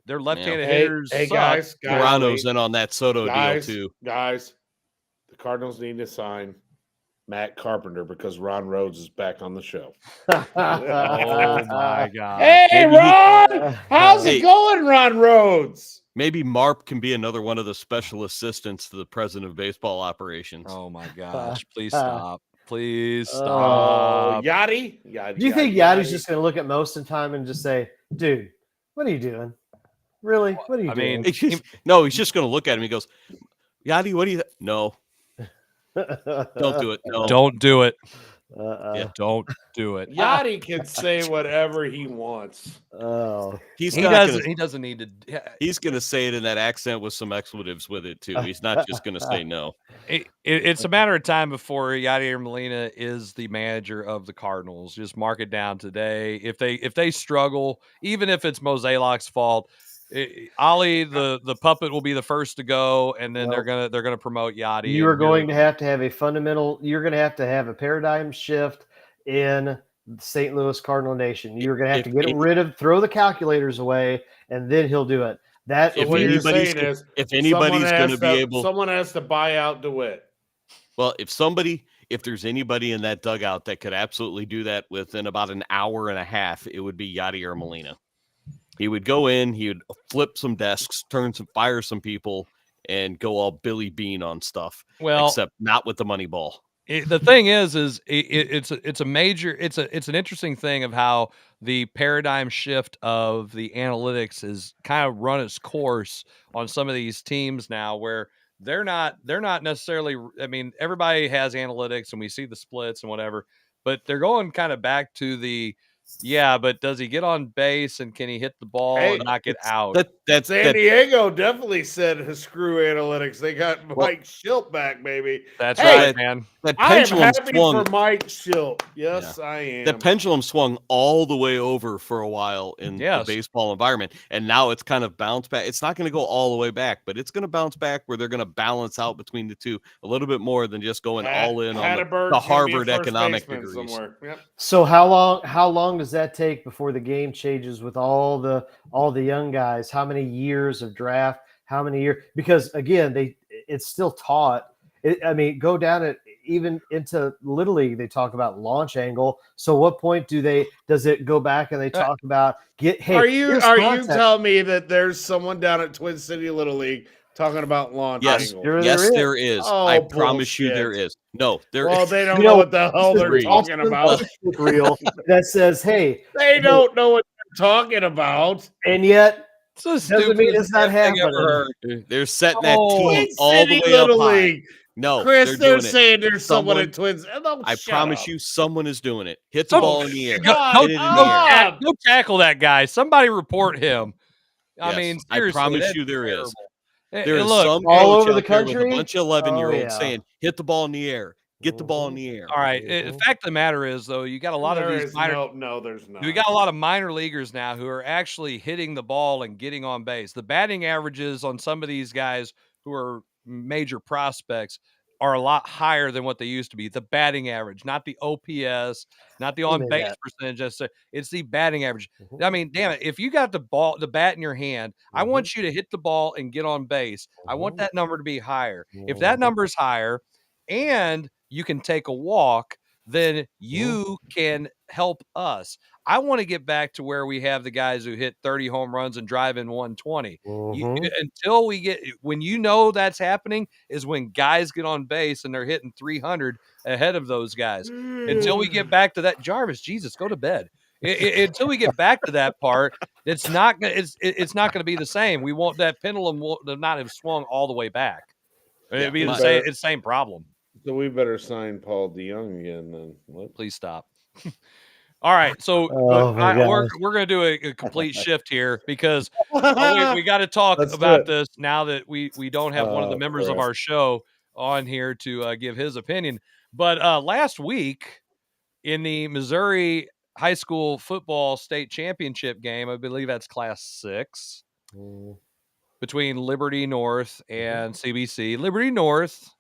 their left-handed hitters. Hey guys, Toronto's in on that Soto deal too. Guys, the Cardinals need to sign Matt Carpenter because Ron Rhodes is back on the show. Oh my God! Hey Ron, how's it going, Ron Rhodes? Maybe Marp can be another one of the special assistants to the president of baseball operations. Oh my gosh! Please stop! Please stop! Yachty. Do you think Yachty's just going to look at most of the time and just say, "Dude, what are you doing? Really? What are you doing?" He's just going to look at him. He goes, "Yachty, what do you? No, don't do it. No, don't do it. Yeah, don't do it." Yachty can say whatever he wants. Oh, he doesn't need to. He's going to say it in that accent with some expletives with it too. He's not just going to say no. It's a matter of time before Yadier Molina is the manager of the Cardinals. Just mark it down today. If they struggle, even if it's Mozeliak's fault, Ali the puppet will be the first to go, and then they're gonna promote Yachty. You are going to have a fundamental. You're going to have a paradigm shift in St. Louis Cardinal Nation. You're going to have to get rid of, throw the calculators away, and then he'll do it. That so what you're saying is, if anybody's going to be able, someone has to buy out DeWitt. Well, if there's anybody in that dugout that could absolutely do that within about an hour and a half, it would be Yadier Molina. He would go in, he would flip some desks, fire some people, and go all Billy Bean on stuff. Well, except not with the money ball. The thing is it's an interesting thing of how the paradigm shift of the analytics has kind of run its course on some of these teams now, where they're not necessarily. I mean, everybody has analytics and we see the splits and whatever, but they're going kind of back to the but does he get on base and can he hit the ball and not get out? That's San Diego definitely said screw analytics. They got Mike Schilt back, baby. That's right, man. That I am pendulum happy swung. for Mike Schilt. Yes, I am. The pendulum swung all the way over for a while in the baseball environment, and now it's kind of bounced back. It's not going to go all the way back, but it's going to bounce back where they're going to balance out between the two a little bit more than just going all in on the Harvard economic degrees. Yep. So how long does that take before the game changes with all the young guys? How many years of draft? How many years? Because again, it's still taught. Go down it even into Little League. They talk about launch angle. So what point does it go back and they talk about Are you telling me that there's someone down at Twin City Little League talking about launch angle? Yes, there is. Oh, I promise you there is. No, there Well, they don't know what the hell they're talking about. Reel that says, hey, they don't know what they're talking about. And yet so doesn't mean it's not happening. They're setting that team all the way Little up high. League. No, Chris, they're saying there's someone at Twins. I promise you, someone is doing it. Hit the ball in the air. Go tackle that guy. Somebody report him. I mean, seriously, I promise you, there is. Hey, there is look, some all coach over the out there country with a bunch of 11-year-olds saying, "Hit the ball in the air. Get the ball in the air." All right. The fact of the matter is, though, you got a lot of these minor. No, there's not. We got a lot of minor leaguers now who are actually hitting the ball and getting on base. The batting averages on some of these guys who are major prospects are a lot higher than what they used to be. The batting average, not the OPS, not the on base percentage. It's the batting average. I mean, damn it. If you got the bat in your hand, I want you to hit the ball and get on base. I want that number to be higher. If that number is higher and you can take a walk, then you can help us. I want to get back to where we have the guys who hit 30 home runs and drive in 120. Until we get, when you know that's happening is when guys get on base and they're hitting 300 ahead of those guys. Until we get back to that, Jarvis, Jesus, go to bed. Until we get back to that part, it's not going to be the same. We want that pendulum will not have swung all the way back. It'd be the same problem. So we better sign Paul DeYoung again then. What? Please stop. All right, so we're going to do a complete shift here because we got to talk about this now that we don't have one of the members of our show on here to give his opinion. But last week in the Missouri high school football state championship game, I believe that's Class 6, between Liberty North and CBC. Liberty North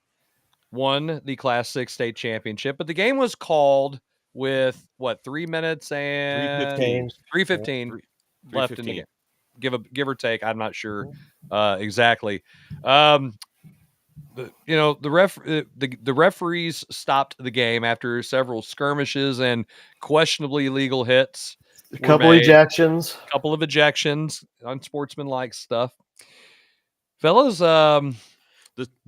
won the Class 6 state championship, but the game was called with 3 minutes and 3:15 left in the game. Give or take. I'm not sure exactly. The referees stopped the game after several skirmishes and questionably illegal hits. A couple of ejections, unsportsmanlike stuff. Fellas, the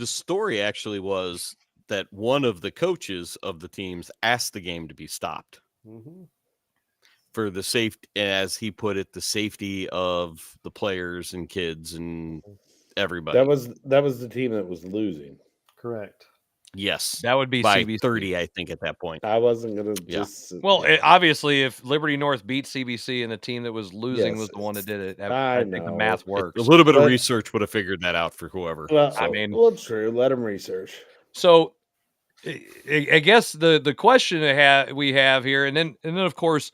story actually was that one of the coaches of the teams asked the game to be stopped for the safety, as he put it, the safety of the players and kids and everybody. That was the team that was losing. Correct. Yes, that would be by CBC. 30, I think, at that point. I wasn't going to just... Well, obviously, if Liberty North beat CBC and the team that was losing was the one that did it, I think the math works. A little bit of research would have figured that out for whoever. Well, true. Let them research. So, I guess the question we have here, and then of course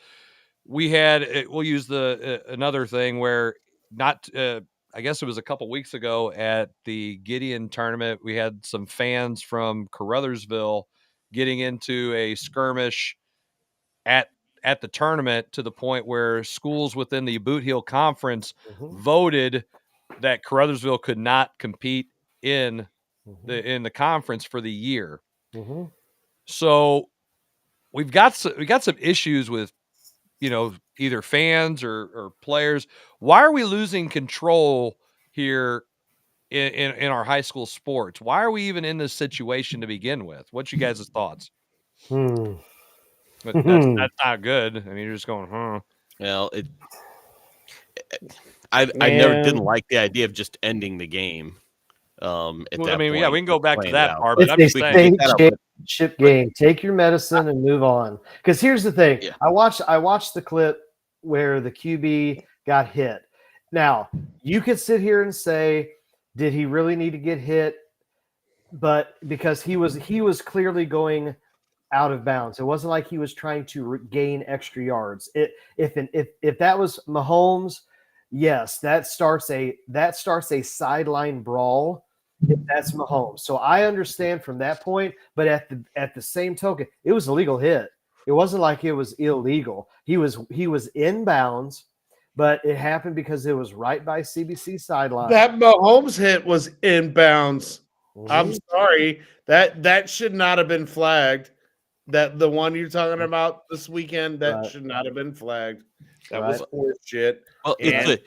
we'll use another thing where I guess it was a couple weeks ago at the Gideon tournament, we had some fans from Caruthersville getting into a skirmish at the tournament to the point where schools within the Boot Heel Conference voted that Caruthersville could not compete in the conference for the year. So we've got some issues with, either fans or players. Why are we losing control here in our high school sports? Why are we even in this situation to begin with? What's you guys' thoughts? But that's not good. I mean, you're just going, Well, I never didn't like the idea of just ending the game. At Well, that I mean, point, yeah, we can go back to playing it that out. part, but It's I'm a just saying. state that up, but- championship game. Take your medicine and move on. Because here's the thing: Yeah. I watched the clip where the QB got hit. Now you could sit here and say, did he really need to get hit? But because he was clearly going out of bounds. It wasn't like he was trying to gain extra yards. If that was Mahomes, yes, that starts a sideline brawl. If that's Mahomes, so I understand from that point. But at the same token, it was a legal hit. It wasn't like it was illegal. He was in bounds, but it happened because it was right by CBC sideline. That Mahomes hit was in bounds. I'm Mhm. sorry. That should not have been flagged. That the one you're talking about this weekend, that Right. should not have been flagged. That Right. was horse shit. Well, And-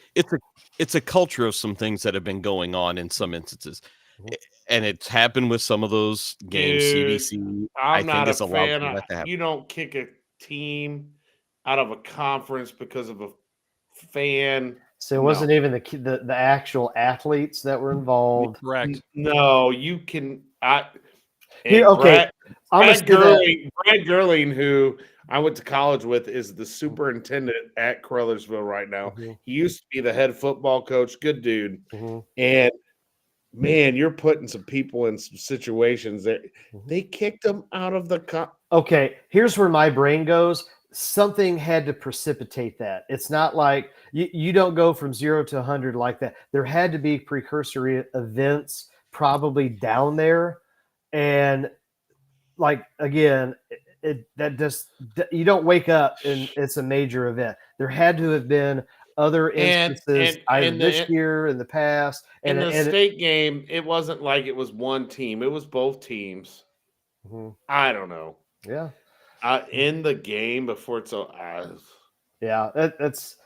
it's a culture of some things that have been going on in some instances, Mhm. and it's happened with some of those games. Dude, CBC, I'm I not think, a is allowed fan for of, that to happen. you don't kick a team out of a conference because of a fan. So it wasn't even the actual athletes that were involved. Correct. No, you can. Here, okay, I'm gonna say that. Brad Gerling, who I went to college with, is the superintendent at Crothersville right now. Mhm. He used to be the head football coach. Good dude. Mhm. And man, you're putting some people in some situations that Mhm. they kicked them out of the. Okay, here's where my brain goes. Something had to precipitate that. It's not like you don't go from 0 to 100 like that. There had to be precursory events probably down there. And like, again, you don't wake up and it's a major event. There had to have been other instances either this year, in the past. In the state game, it wasn't like it was one team. It was both teams. Mhm. I don't know. Yeah. In the game before it's Yeah, that's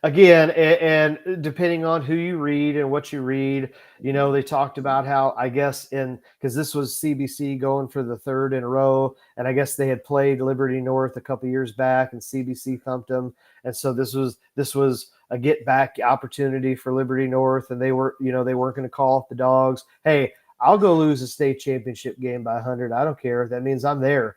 again, and depending on who you read and what you read, they talked about how, I guess, because this was CBC going for the third in a row, and I guess they had played Liberty North a couple years back, and CBC thumped them, and so this was a get back opportunity for Liberty North, and they weren't going to call off the dogs. Hey, I'll go lose a state championship game by 100. I don't care. That means I'm there.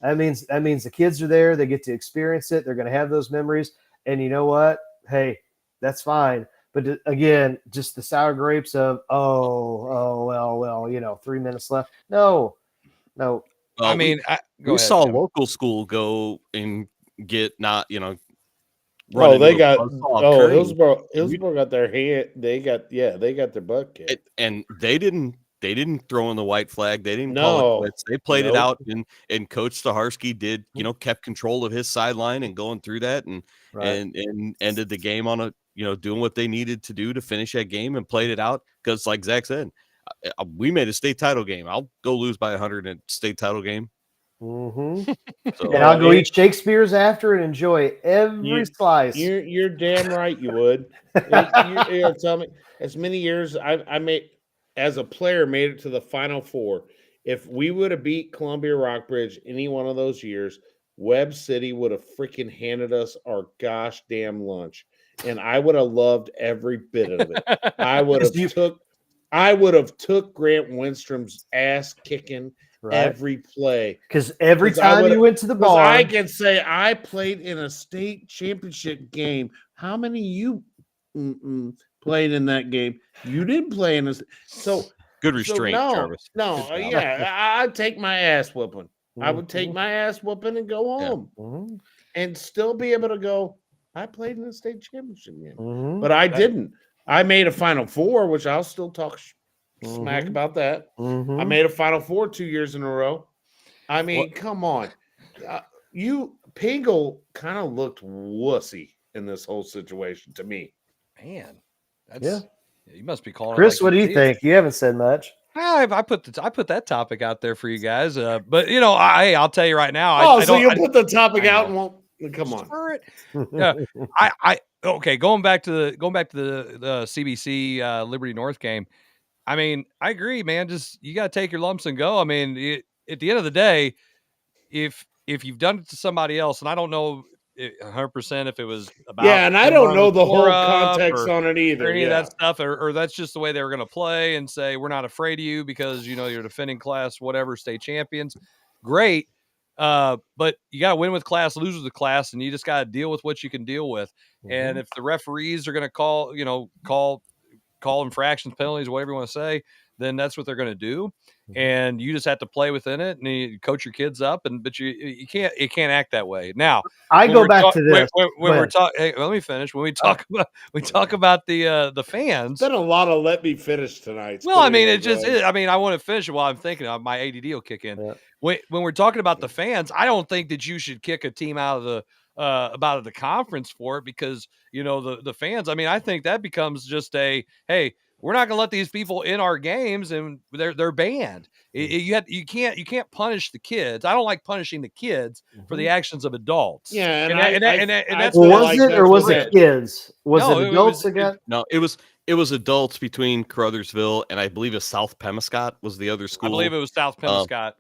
That means the kids are there. They get to experience it. They're going to have those memories. And you know what? Hey, that's fine. But again, just the sour grapes of, well, 3 minutes left. No. Well, I mean, we ahead, saw Tim. a local school go and get Oh, run they into a got. buzzsaw Oh, curry. Hillsborough got their hand. They got their butt kicked. And they didn't throw in the white flag. They didn't call No. it quits. They played it Nope. out, and Coach Staharski did, kept control of his sideline and going through that, and ended the game on a, doing what they needed to do to finish that game and played it out. Because like Zach said, we made a state title game. I'll go lose by 100 in a state title game. Mm-hmm. So, And I'll go eat Shakespeare's after and enjoy every slice. You're damn right you would. you tell me, as many years I made as a player, made it to the Final Four. If we would have beat Columbia Rockbridge any one of those years, Webb City would have freaking handed us our gosh damn lunch, and I would have loved every bit of it. I would have took Grant Winstrom's ass kicking every play, because every time you went to the bar, I can say I played in a state championship game. How many you played in that game? You didn't play in this. So good restraint, Jarvis. No, I'd take my ass whooping. I would take my ass whooping and go home and still be able to go, I played in the state championship game. But I didn't. I made a Final Four, which I'll still talk smack about that. I made a Final Four 2 years in a row. I mean, come on. Pingle kind of looked wussy in this whole situation to me. Man, you must be calling. Chris, it like what do you think? You haven't said much. I put that topic out there for you guys, but I'll tell you right now. You put the topic out and won't come on. Yeah, okay. Going back to the CBC Liberty North game. I mean, I agree, man. Just you got to take your lumps and go. I mean, at the end of the day, if you've done it to somebody else, and I don't know 100% if it was about Yeah, and I don't know the whole score up context on it either. or any of Yeah. that stuff, or that's just the way they were going to play and say, we're not afraid of you because, you're defending class, whatever, state champions. Great. But you got to win with class, lose with the class, and you just got to deal with what you can deal with. And if the referees are going to call infractions, penalties, whatever you want to say, then that's what they're going to do. And you just have to play within it and you coach your kids up. But you can't act that way. Now, I go back to this. When we're talking, hey, let me finish. When we talk about the fans, It's been a lot of let me finish tonight. well, I mean, I want to finish it while I'm thinking. My ADD will kick in. Yeah. When we're talking about the fans, I don't think that you should kick a team out of the conference for it because the fans. I mean, I think that becomes just hey, we're not going to let these people in our games, and they're banned. You can't punish the kids. I don't like punishing the kids for the actions of adults. Yeah, and that's was it or was it kids? Was it adults again? No, it was adults between Caruthersville and I believe it's South Pemiscot was the other school. I believe it was South Pemiscot.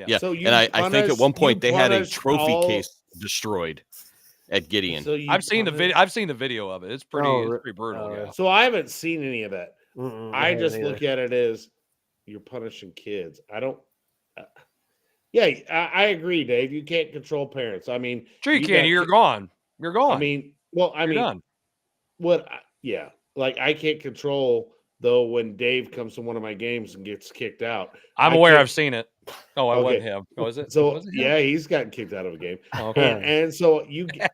Yeah. So and I think at one point they had a trophy case destroyed at Gideon. So I've seen the video of it. It's pretty brutal. Yeah. So I haven't seen any of that. I just either. look at it as you're punishing kids. I don't. I agree, Dave. You can't control parents. I mean, Sure you can. You're gone. You're gone. I mean, done. Like I can't control though when Dave comes to one of my games and gets kicked out. I'm aware. I've seen it. Oh, I Okay. wasn't him. Oh, is it? So Was it him? yeah, he's gotten kicked out of a game. Oh, okay. And so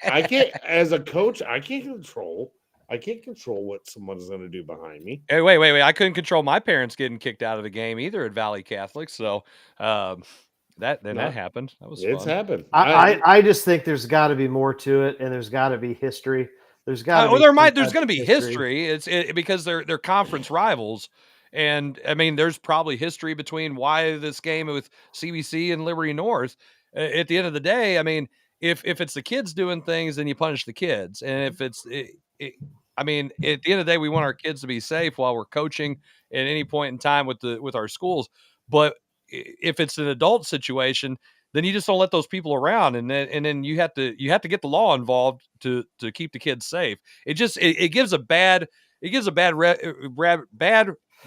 I can't, as a coach, I can't control what someone's going to do behind me. Hey, wait. I couldn't control my parents getting kicked out of the game either at Valley Catholic. So that happened. That was It's fun. happened. I just think there's got to be more to it, and there's got to be history. There's got to there's going to be history. It's because they're conference rivals. And I mean, there's probably history between why this game with CBC and Liberty North. At the end of the day, I mean, if it's the kids doing things, then you punish the kids. And if I mean, at the end of the day, we want our kids to be safe while we're coaching at any point in time with our schools. But if it's an adult situation, then you just don't let those people around, and then you have to get the law involved to keep the kids safe. It gives a bad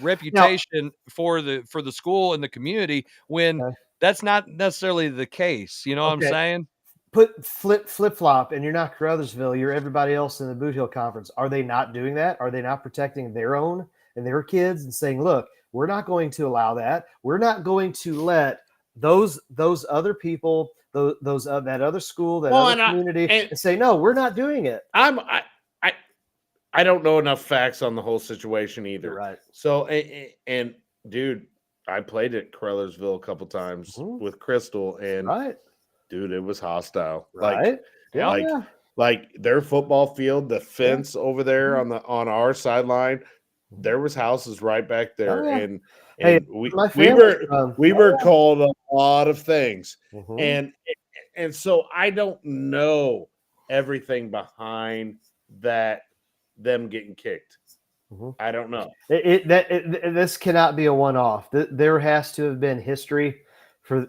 reputation for the school and the community when that's not necessarily the case. You know what I'm saying? Put flip flop, and you're not Caruthersville. You're everybody else in the Boot Hill Conference. Are they not doing that? Are they not protecting their own and their kids and saying, look, we're not going to allow that. We're not going to let those other people, that other school, that other community, and say, no, we're not doing it. I don't know enough facts on the whole situation either. You're right. So, and dude, I played at Caruthersville a couple times with Crystal, and dude, it was hostile. Right. Like their football field, the fence over there on our sideline, there was houses right back there, and we were called a lot of things, and so I don't know everything behind that. Them getting kicked. I don't know. This cannot be a one-off. There has to have been history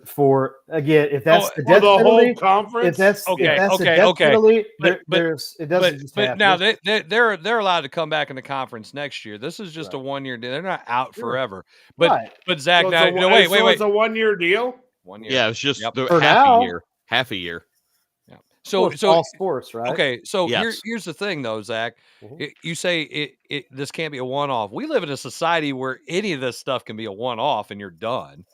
for again. If that's the death penalty, whole conference, penalty, it doesn't just happen. Now they're allowed to come back in the conference next year. This is just a 1-year deal. They're not out forever. But Zach, so wait. It's a 1-year deal. 1 year. Yeah, it's just half a year. So all sports, right? Okay, so yes. here's the thing, though, Zach. You say this can't be a one-off. We live in a society where any of this stuff can be a one-off, and you're done.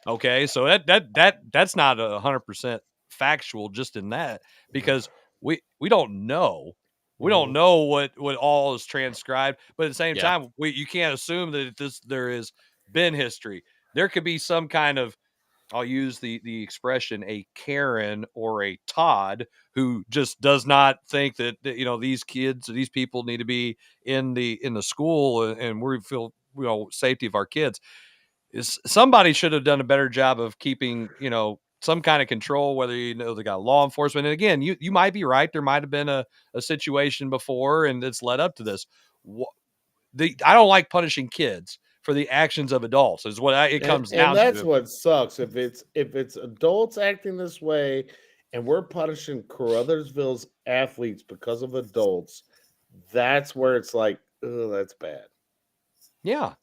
Okay, so that's not 100% factual just in that because we don't know. We don't know what all is transcribed, but at the same time, you can't assume that there has been history. There could be some kind of, I'll use the expression, a Karen or a Todd who just does not think that these kids or these people need to be in the school and we feel safety of our kids. Somebody should have done a better job of keeping some kind of control, whether they got law enforcement. And again, you might be right. There might have been a situation before and it's led up to this. I don't like punishing kids for the actions of adults is what it comes down to. And that's what sucks. If it's adults acting this way and we're punishing Caruthersville's athletes because of adults, that's where it's like, oh, that's bad. Yeah,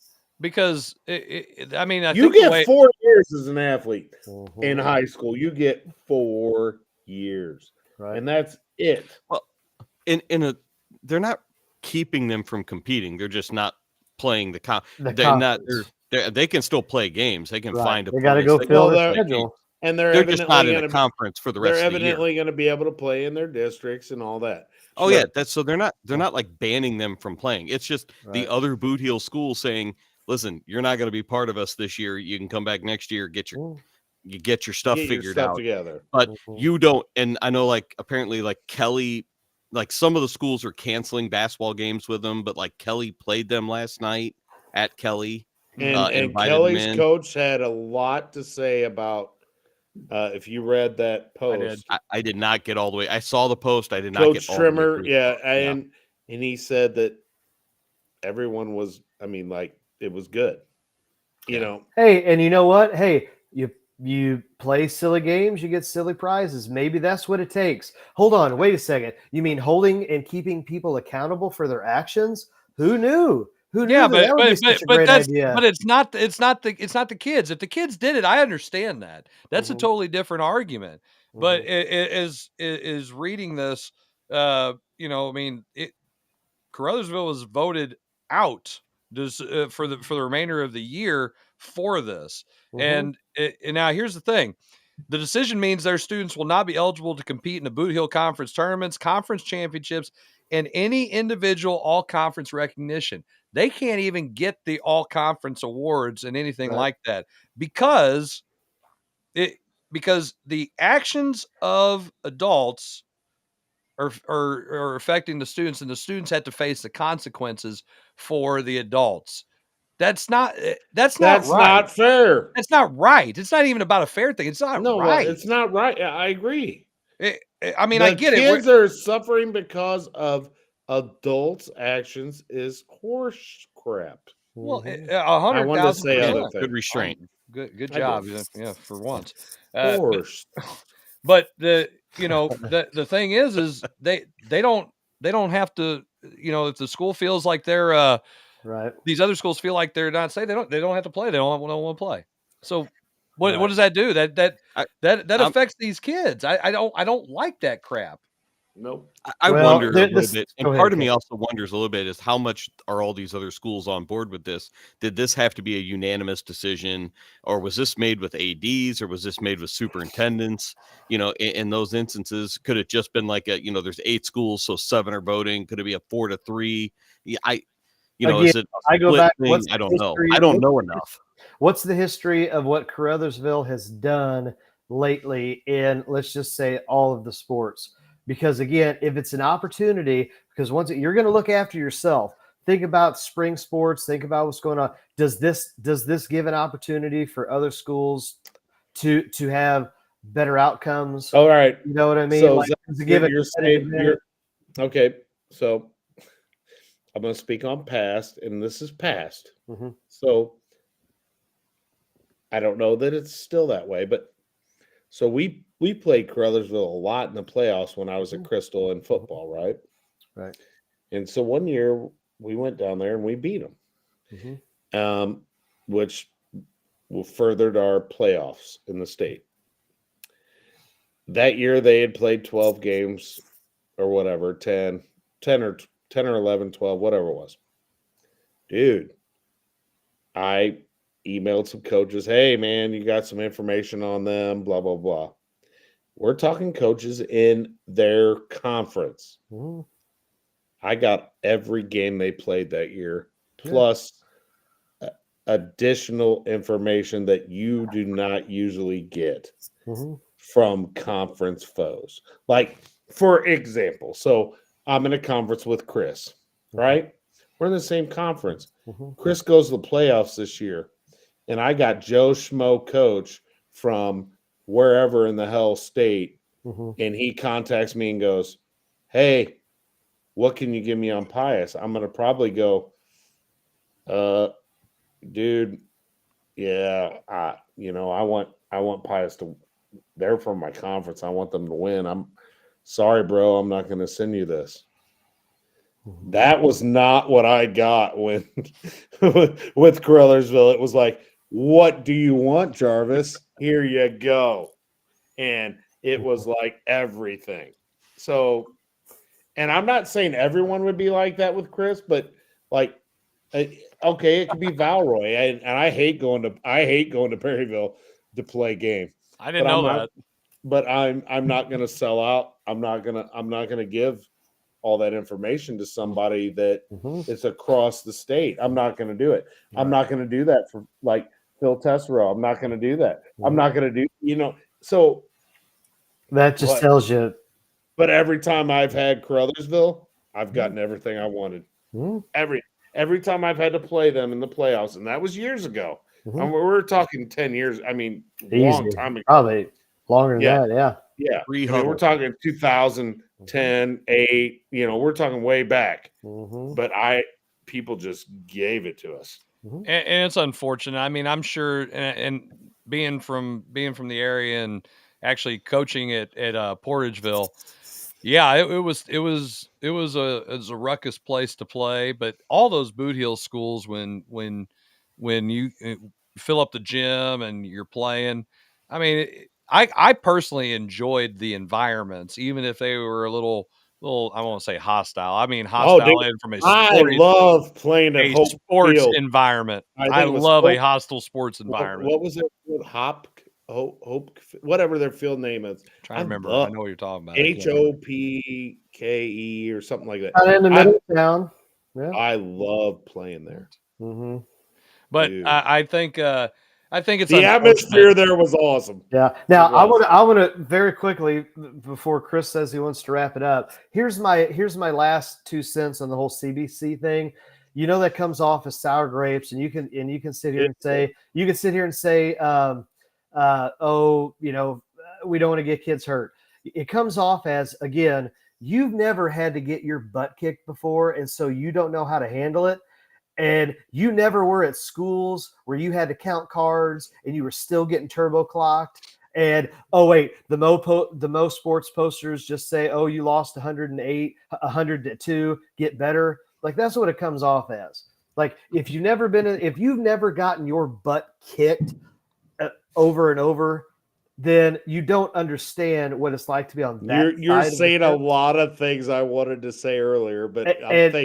because I mean, I You think get 4 years as an athlete in high school. You get 4 years, Right. and that's it. Well, they're not keeping them from competing. They're just not playing the conference. They can still play games. They can find a They got to place. go fill their schedule. And they're just not in a conference for the rest of the year. They're evidently going to be able to play in their districts and all that. Oh yeah, they're not like banning them from playing. It's just the other Boot Heel school saying, "Listen, you're not going to be part of us this year. You can come back next year, get your stuff figured out together." But you don't. And I know, like, apparently, like Kelly, like some of the schools are canceling basketball games with them, but like Kelly played them last night at Kelly, and Kelly's coach had a lot to say about. If you read that post, I did not get all the way. I saw the post. I did not Coach get all Trimmer, the way through. and he said that everyone was. I mean, like it was good. You know. Hey, and you know what? Hey, you play silly games, you get silly prizes. Maybe that's what it takes. Hold on, wait a second. You mean holding and keeping people accountable for their actions? Who knew? Who knew? Yeah, that would be such a great idea. But it's not the kids. If the kids did it, I understand that. That's a totally different argument. But it is reading this. I mean, Caruthersville was voted out for the remainder of the year for this. And now here's the thing. The decision means their students will not be eligible to compete in the Boot Hill Conference tournaments, conference championships, and any individual all-conference recognition. They can't even get the all-conference awards and anything like that because the actions of adults are affecting the students, and the students have to face the consequences for the adults. That's not right. Not fair. That's not right. It's not even about a fair thing. It's not right. It's not right. I agree. I mean, I get it. Kids are suffering because of adults' actions is horse crap. Well, 100,000. I wanted to say other things. Good restraint. Good job. Yeah, for once. Horse. But the thing is they don't have to, if the school feels like they're these other schools feel like they're not safe, they don't have to play. They don't want to play. So what does that do? That affects these kids. I don't like that crap. Nope. I wonder a little bit, and part of me also wonders a little bit is how much are all these other schools on board with this? Did this have to be a unanimous decision, or was this made with ADs, or was this made with superintendents? In those instances, could it just been like there's 8 schools, so 7 are voting? Could it be a 4-3? Is it? I go back. I don't know. I don't know enough. What's the history of what Caruthersville has done lately in, let's just say, all of the sports? Because again, if it's an opportunity, because once you're going to look after yourself, think about spring sports, think about what's going on. Does this give an opportunity for other schools to have better outcomes? All right. You know what I mean? So okay. So I'm going to speak on past, and this is past. So I don't know that it's still that way, but so we played Caruthersville a lot in the playoffs when I was at Crystal in football, right? Right. And so one year we went down there and we beat them, which furthered our playoffs in the state. That year they had played 12 games or whatever, 10 or 11, 12, whatever it was. Dude, I emailed some coaches, hey, man, you got some information on them, blah, blah, blah. We're talking coaches in their conference. I got every game they played that year, plus additional information that you do not usually get from conference foes. Like, for example, so I'm in a conference with Chris, right? We're in the same conference. Chris goes to the playoffs this year. And I got Joe Schmo coach from wherever in the hell state. And he contacts me and goes, hey, what can you give me on Pius? I'm going to probably go, dude, yeah, I want Pius to they're from my conference. I want them to win. I'm sorry, bro. I'm not going to send you this. That was not what I got when with Caruthersville. It was like, what do you want, Jarvis? Here you go. And it was like everything. So, and I'm not saying everyone would be like that with Chris, but like, okay, it could be Valroy. And I hate going to Perryville to play game. I didn't know that. But I'm not going to sell out. I'm not going to give all that information to somebody that is across the state. I'm not going to do it. Right. I'm not going to do that for like Phil Tessero. I'm not going to do that. I'm not going to do, so that just tells you. But every time I've had Caruthersville, I've gotten everything I wanted. Every time I've had to play them in the playoffs, and that was years ago. And we're talking 10 years. I mean, long time ago. Probably longer than that. Yeah. Yeah. I mean, we're talking 2010, 8, we're talking way back. But people just gave it to us. And it's unfortunate. I mean, I'm sure, and being from the area and actually coaching at Portageville, yeah, it was a ruckus place to play. But all those Boot Heel schools, when you fill up the gym and you're playing, I mean, I personally enjoyed the environments, even if they were a little, I won't say hostile. I mean, hostile from a I love playing at Hope sports Field. environment. I love a hostile sports environment. What was it? Hope, whatever their field name is. I remember. I know what you're talking about. HOPKE or something like that. In the middle of town. Yeah. I love playing there. But I think it's the atmosphere there was awesome. Yeah. Now I want to very quickly before Chris says he wants to wrap it up. Here's my last 2 cents on the whole CBC thing. That comes off as sour grapes, and you can sit here and say, we don't want to get kids hurt. It comes off as, again, you've never had to get your butt kicked before, and so you don't know how to handle it. And you never were at schools where you had to count cards and you were still getting turbo clocked. And, the Mo Sports posters just say, oh, you lost 108, 102, get better. Like, that's what it comes off as. Like, if you've never gotten your butt kicked over and over, then you don't understand what it's like to be on that. You're saying a lot of things I wanted to say earlier, but again,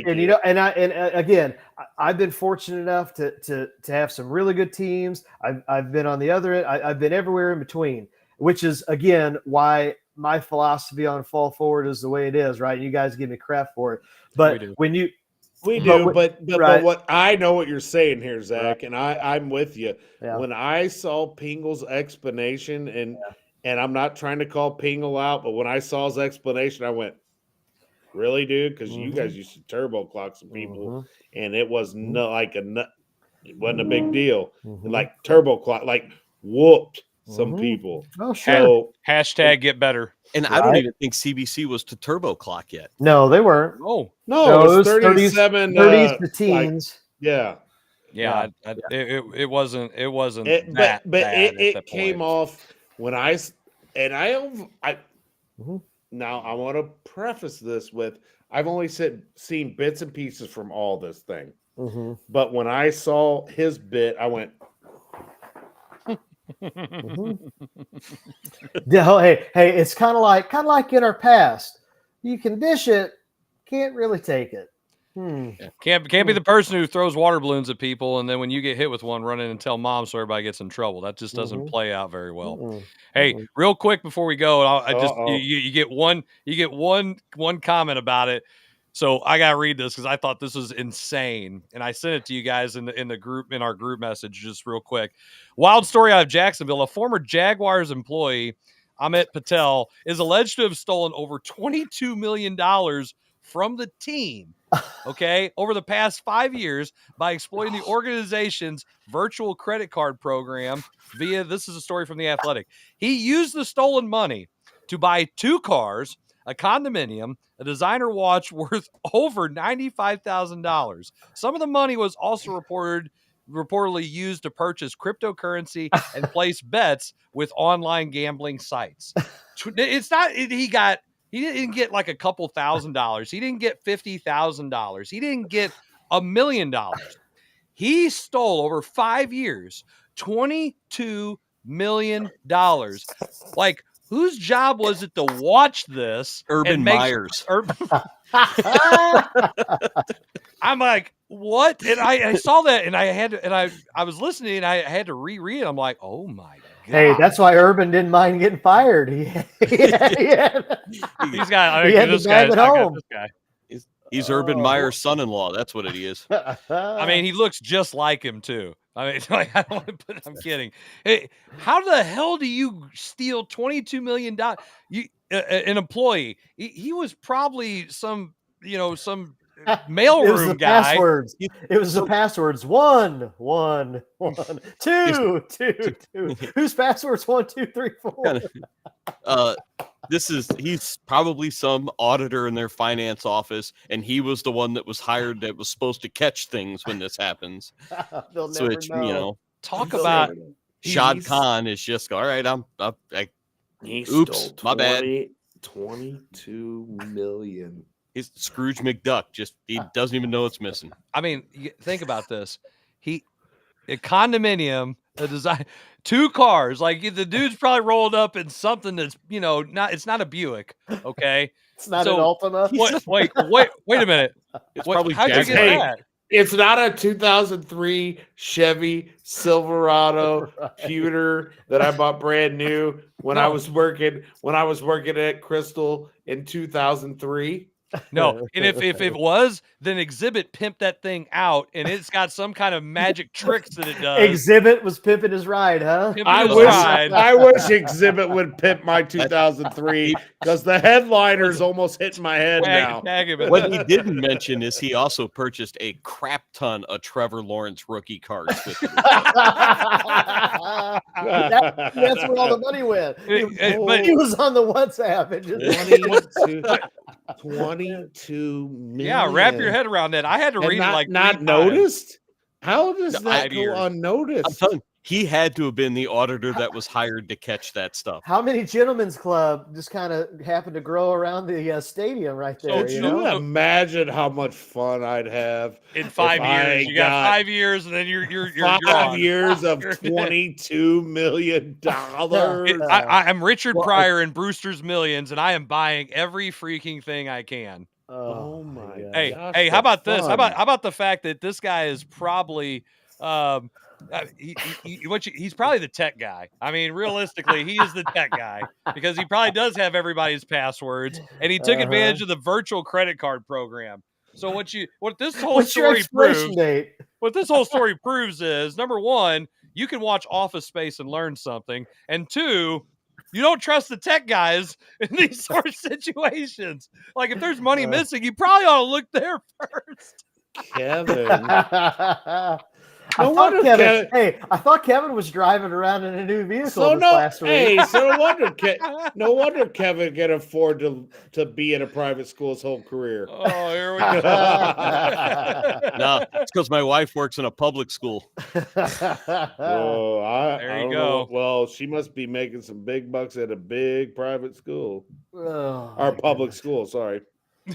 I've been fortunate enough to have some really good teams. I've been on the other end. I've been everywhere in between, which is again why my philosophy on fall forward is the way it is. Right? You guys give me crap for it, but but what I know what you're saying here, Zach, and I'm with you. Yeah. When I saw Pingle's explanation, and I'm not trying to call Pingle out, but when I saw his explanation, I went, "Really, dude?" Because you guys used to turbo clock some people, and it was it wasn't a big deal. And like turbo clock, like whooped some people. Oh, sure. So, #get better. And I don't even think CBC was to turbo clock yet. No, they weren't. Oh, no, it was 37 30s to teens. Yeah. It wasn't. It wasn't. But it came off when I now I want to preface this with I've only seen bits and pieces from all this thing. But when I saw his bit, I went. Hey, it's kind of like in our past. You can dish it, can't really take it. Can't be the person who throws water balloons at people, and then when you get hit with one, run in and tell mom so everybody gets in trouble. That just doesn't play out very well. Hey, real quick before we go, you get one comment about it. So I gotta read this because I thought this was insane, and I sent it to you guys in our group message just real quick. Wild story out of Jacksonville: a former Jaguars employee, Amit Patel, is alleged to have stolen over $22 million from the team. Okay, over the past 5 years by exploiting the organization's virtual credit card program via. This is a story from The Athletic. He used the stolen money to buy 2 cars, a condominium, a designer watch worth over $95,000. Some of the money was also reported reportedly used to purchase cryptocurrency and place bets with online gambling sites. It's not, he didn't get like a couple $1,000s. He didn't get $50,000. He didn't get $1 million. He stole over 5 years, $22 million. Like, whose job was it to watch this? Urban Myers. I'm like, what? And I saw that, and I was listening, and I had to reread it. I'm like, oh my God. Hey, that's why Urban didn't mind getting fired. He's got this bag at home. He's Urban Meyer's son-in-law. That's what it is. I mean, he looks just like him too. I mean, like, I don't want to put. I'm kidding. Hey, how the hell do you steal $22 million? You an employee? He was probably some mailroom guy. Passwords. It was the passwords. 1, 1, 1, 2, 2, 2. Whose passwords? 1, 2, 3, 4. He's probably some auditor in their finance office, and he was the one that was hired that was supposed to catch things when this happens. They'll so never it's know. Talk about Shad Khan is just all right. Oops, my bad. 22 million. He's Scrooge McDuck. He doesn't even know it's missing. I mean, think about this. A condominium, a design, 2 cars. Like, the dude's probably rolled up in something that's, it's not a Buick. Okay. It's not an Altima. Wait a minute. It's probably how'd you get that? It's not a 2003 Chevy Silverado pewter that I bought brand new when I was working at Crystal in 2003. No, and if it was, then Exhibit pimped that thing out, and it's got some kind of magic tricks that it does. Exhibit was pimping his ride, huh? I wish Exhibit would pimp my 2003 because the headliner's almost hitting my head now. What he didn't mention is he also purchased a crap ton of Trevor Lawrence rookie cards with him. That's where all the money went. He was on the WhatsApp. It just 22 million. Yeah, wrap your head around that. I had to read it like not noticed. How does that go unnoticed? I'm telling you, he had to have been the auditor that was hired to catch that stuff. How many gentlemen's club just kind of happened to grow around the stadium right there? Can you imagine how much fun I'd have in 5 years? You got 5 years, and then you're 5 years of $22 million. I'm Richard Pryor in Brewster's Millions, and I am buying every freaking thing I can. Oh my God! Hey, how about this? How about the fact that this guy is probably he's probably the tech guy. I mean, realistically, he is the tech guy because he probably does have everybody's passwords, and he took advantage of the virtual credit card program. So what this whole story proves is, number one, you can watch Office Space and learn something, and 2, you don't trust the tech guys in these sort of situations. Like, if there's money missing, you probably ought to look there first. Kevin. I thought Kevin was driving around in a new vehicle last week. Hey, so no wonder Kevin can afford to be in a private school his whole career. Oh, here we go. No, it's because my wife works in a public school. There you go. Well, she must be making some big bucks at a big private school. Or public school, sorry.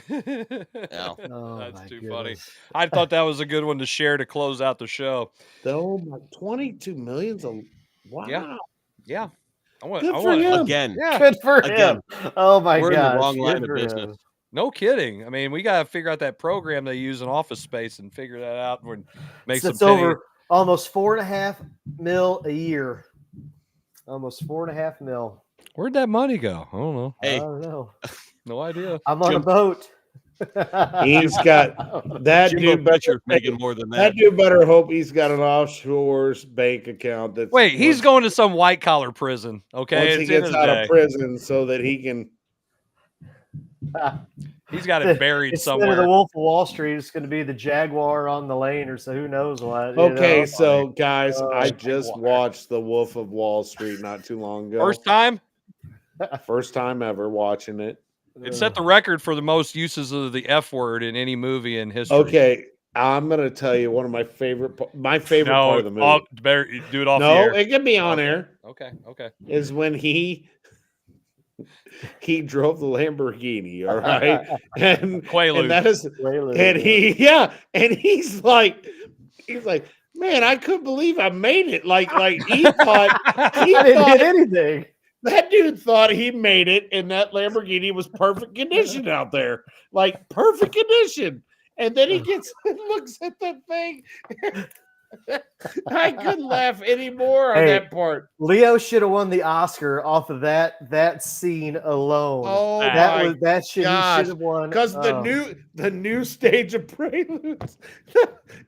That's too funny. I thought that was a good one to share to close out the show. Oh my, 22 million's wow. Yeah. I want him. Again. Yeah. Good for him. Oh my God. We're in the wrong line of business. No kidding. I mean, we got to figure out that program they use in Office Space and figure that out and make some penny. Over almost $4.5 million a year. Almost $4.5 million. Where'd that money go? I don't know. I don't know. No idea. I'm on a boat. He's got that Jimbo dude better making more than that. That dude better hope he's got an offshore bank account. That's he's going to some white collar prison. Okay, once he gets out of prison, so that he can. He's got it buried somewhere. Instead of the Wolf of Wall Street, it's going to be the Jaguar on the lane, or so who knows what. Okay, so guys, I just watched the Wolf of Wall Street not too long ago. First time ever watching it. It set the record for the most uses of the F word in any movie in history. Okay, I'm gonna tell you one of my favorite part of the movie. Better do it off the No, air. it can be on air. Okay. Is when he drove the Lamborghini, all right, and Quaaludes. that is, Quaaludes, and he's like, man, I couldn't believe I made it. Like he thought I didn't hit anything. That dude thought he made it, and that Lamborghini was perfect condition out there, like perfect condition. And then he looks at that thing. I couldn't laugh anymore on that part. Leo should have won the Oscar off of that scene alone. Oh, that shit he should have won. Because the new stage of Preludes.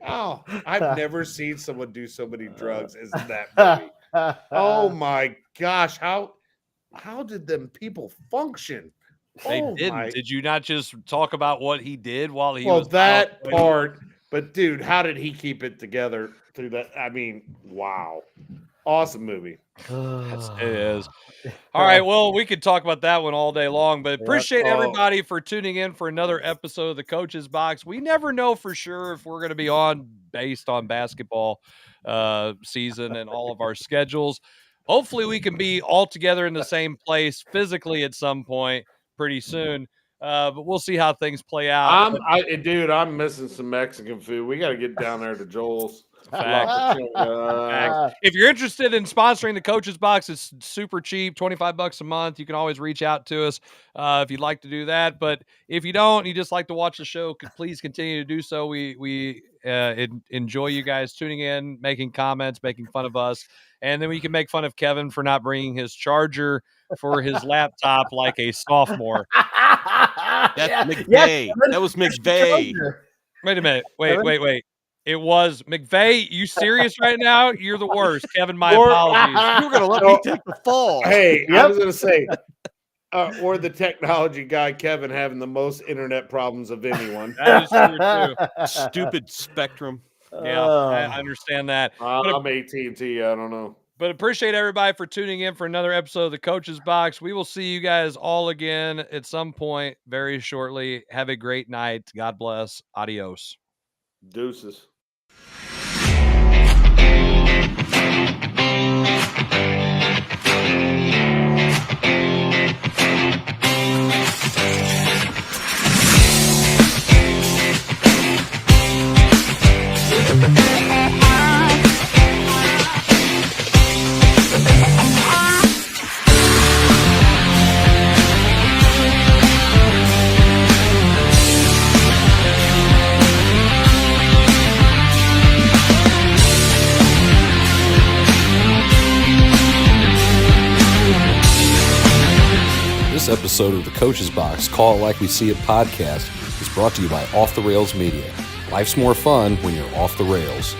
Oh, I've never seen someone do so many drugs as in that movie. Oh my gosh, how did them people function? They didn't. Did you not just talk about what he did while he was? Well, that part. But dude, how did he keep it together through that? I mean, wow, awesome movie. It is. All right. Well, we could talk about that one all day long, but appreciate everybody for tuning in for another episode of the Coach's Box. We never know for sure if we're going to be on based on basketball season and all of our schedules. Hopefully, we can be all together in the same place physically at some point pretty soon. But we'll see how things play out. I'm missing some Mexican food. We got to get down there to Joel's. If you're interested in sponsoring the Coach's Box, it's super cheap, $25 a month. You can always reach out to us if you'd like to do that. But if you don't, you just like to watch the show, please continue to do so. We enjoy you guys tuning in, making comments, making fun of us, and then we can make fun of Kevin for not bringing his charger for his laptop like a sophomore. That's McVey. That was McVey. Wait a minute. Wait. It was McVey. You serious right now? You're the worst, Kevin. My apologies. You're gonna let me take the fall. Hey, I was gonna say, or the technology guy, Kevin, having the most internet problems of anyone. That is true too. Stupid Spectrum. Yeah, I understand that. I'm AT&T. I don't know. But appreciate everybody for tuning in for another episode of the Coach's Box. We will see you guys all again at some point very shortly. Have a great night. God bless. Adios. Deuces. This episode of the Coach's Box, Call It Like We See It podcast is brought to you by Off the Rails Media. Life's more fun when you're off the rails.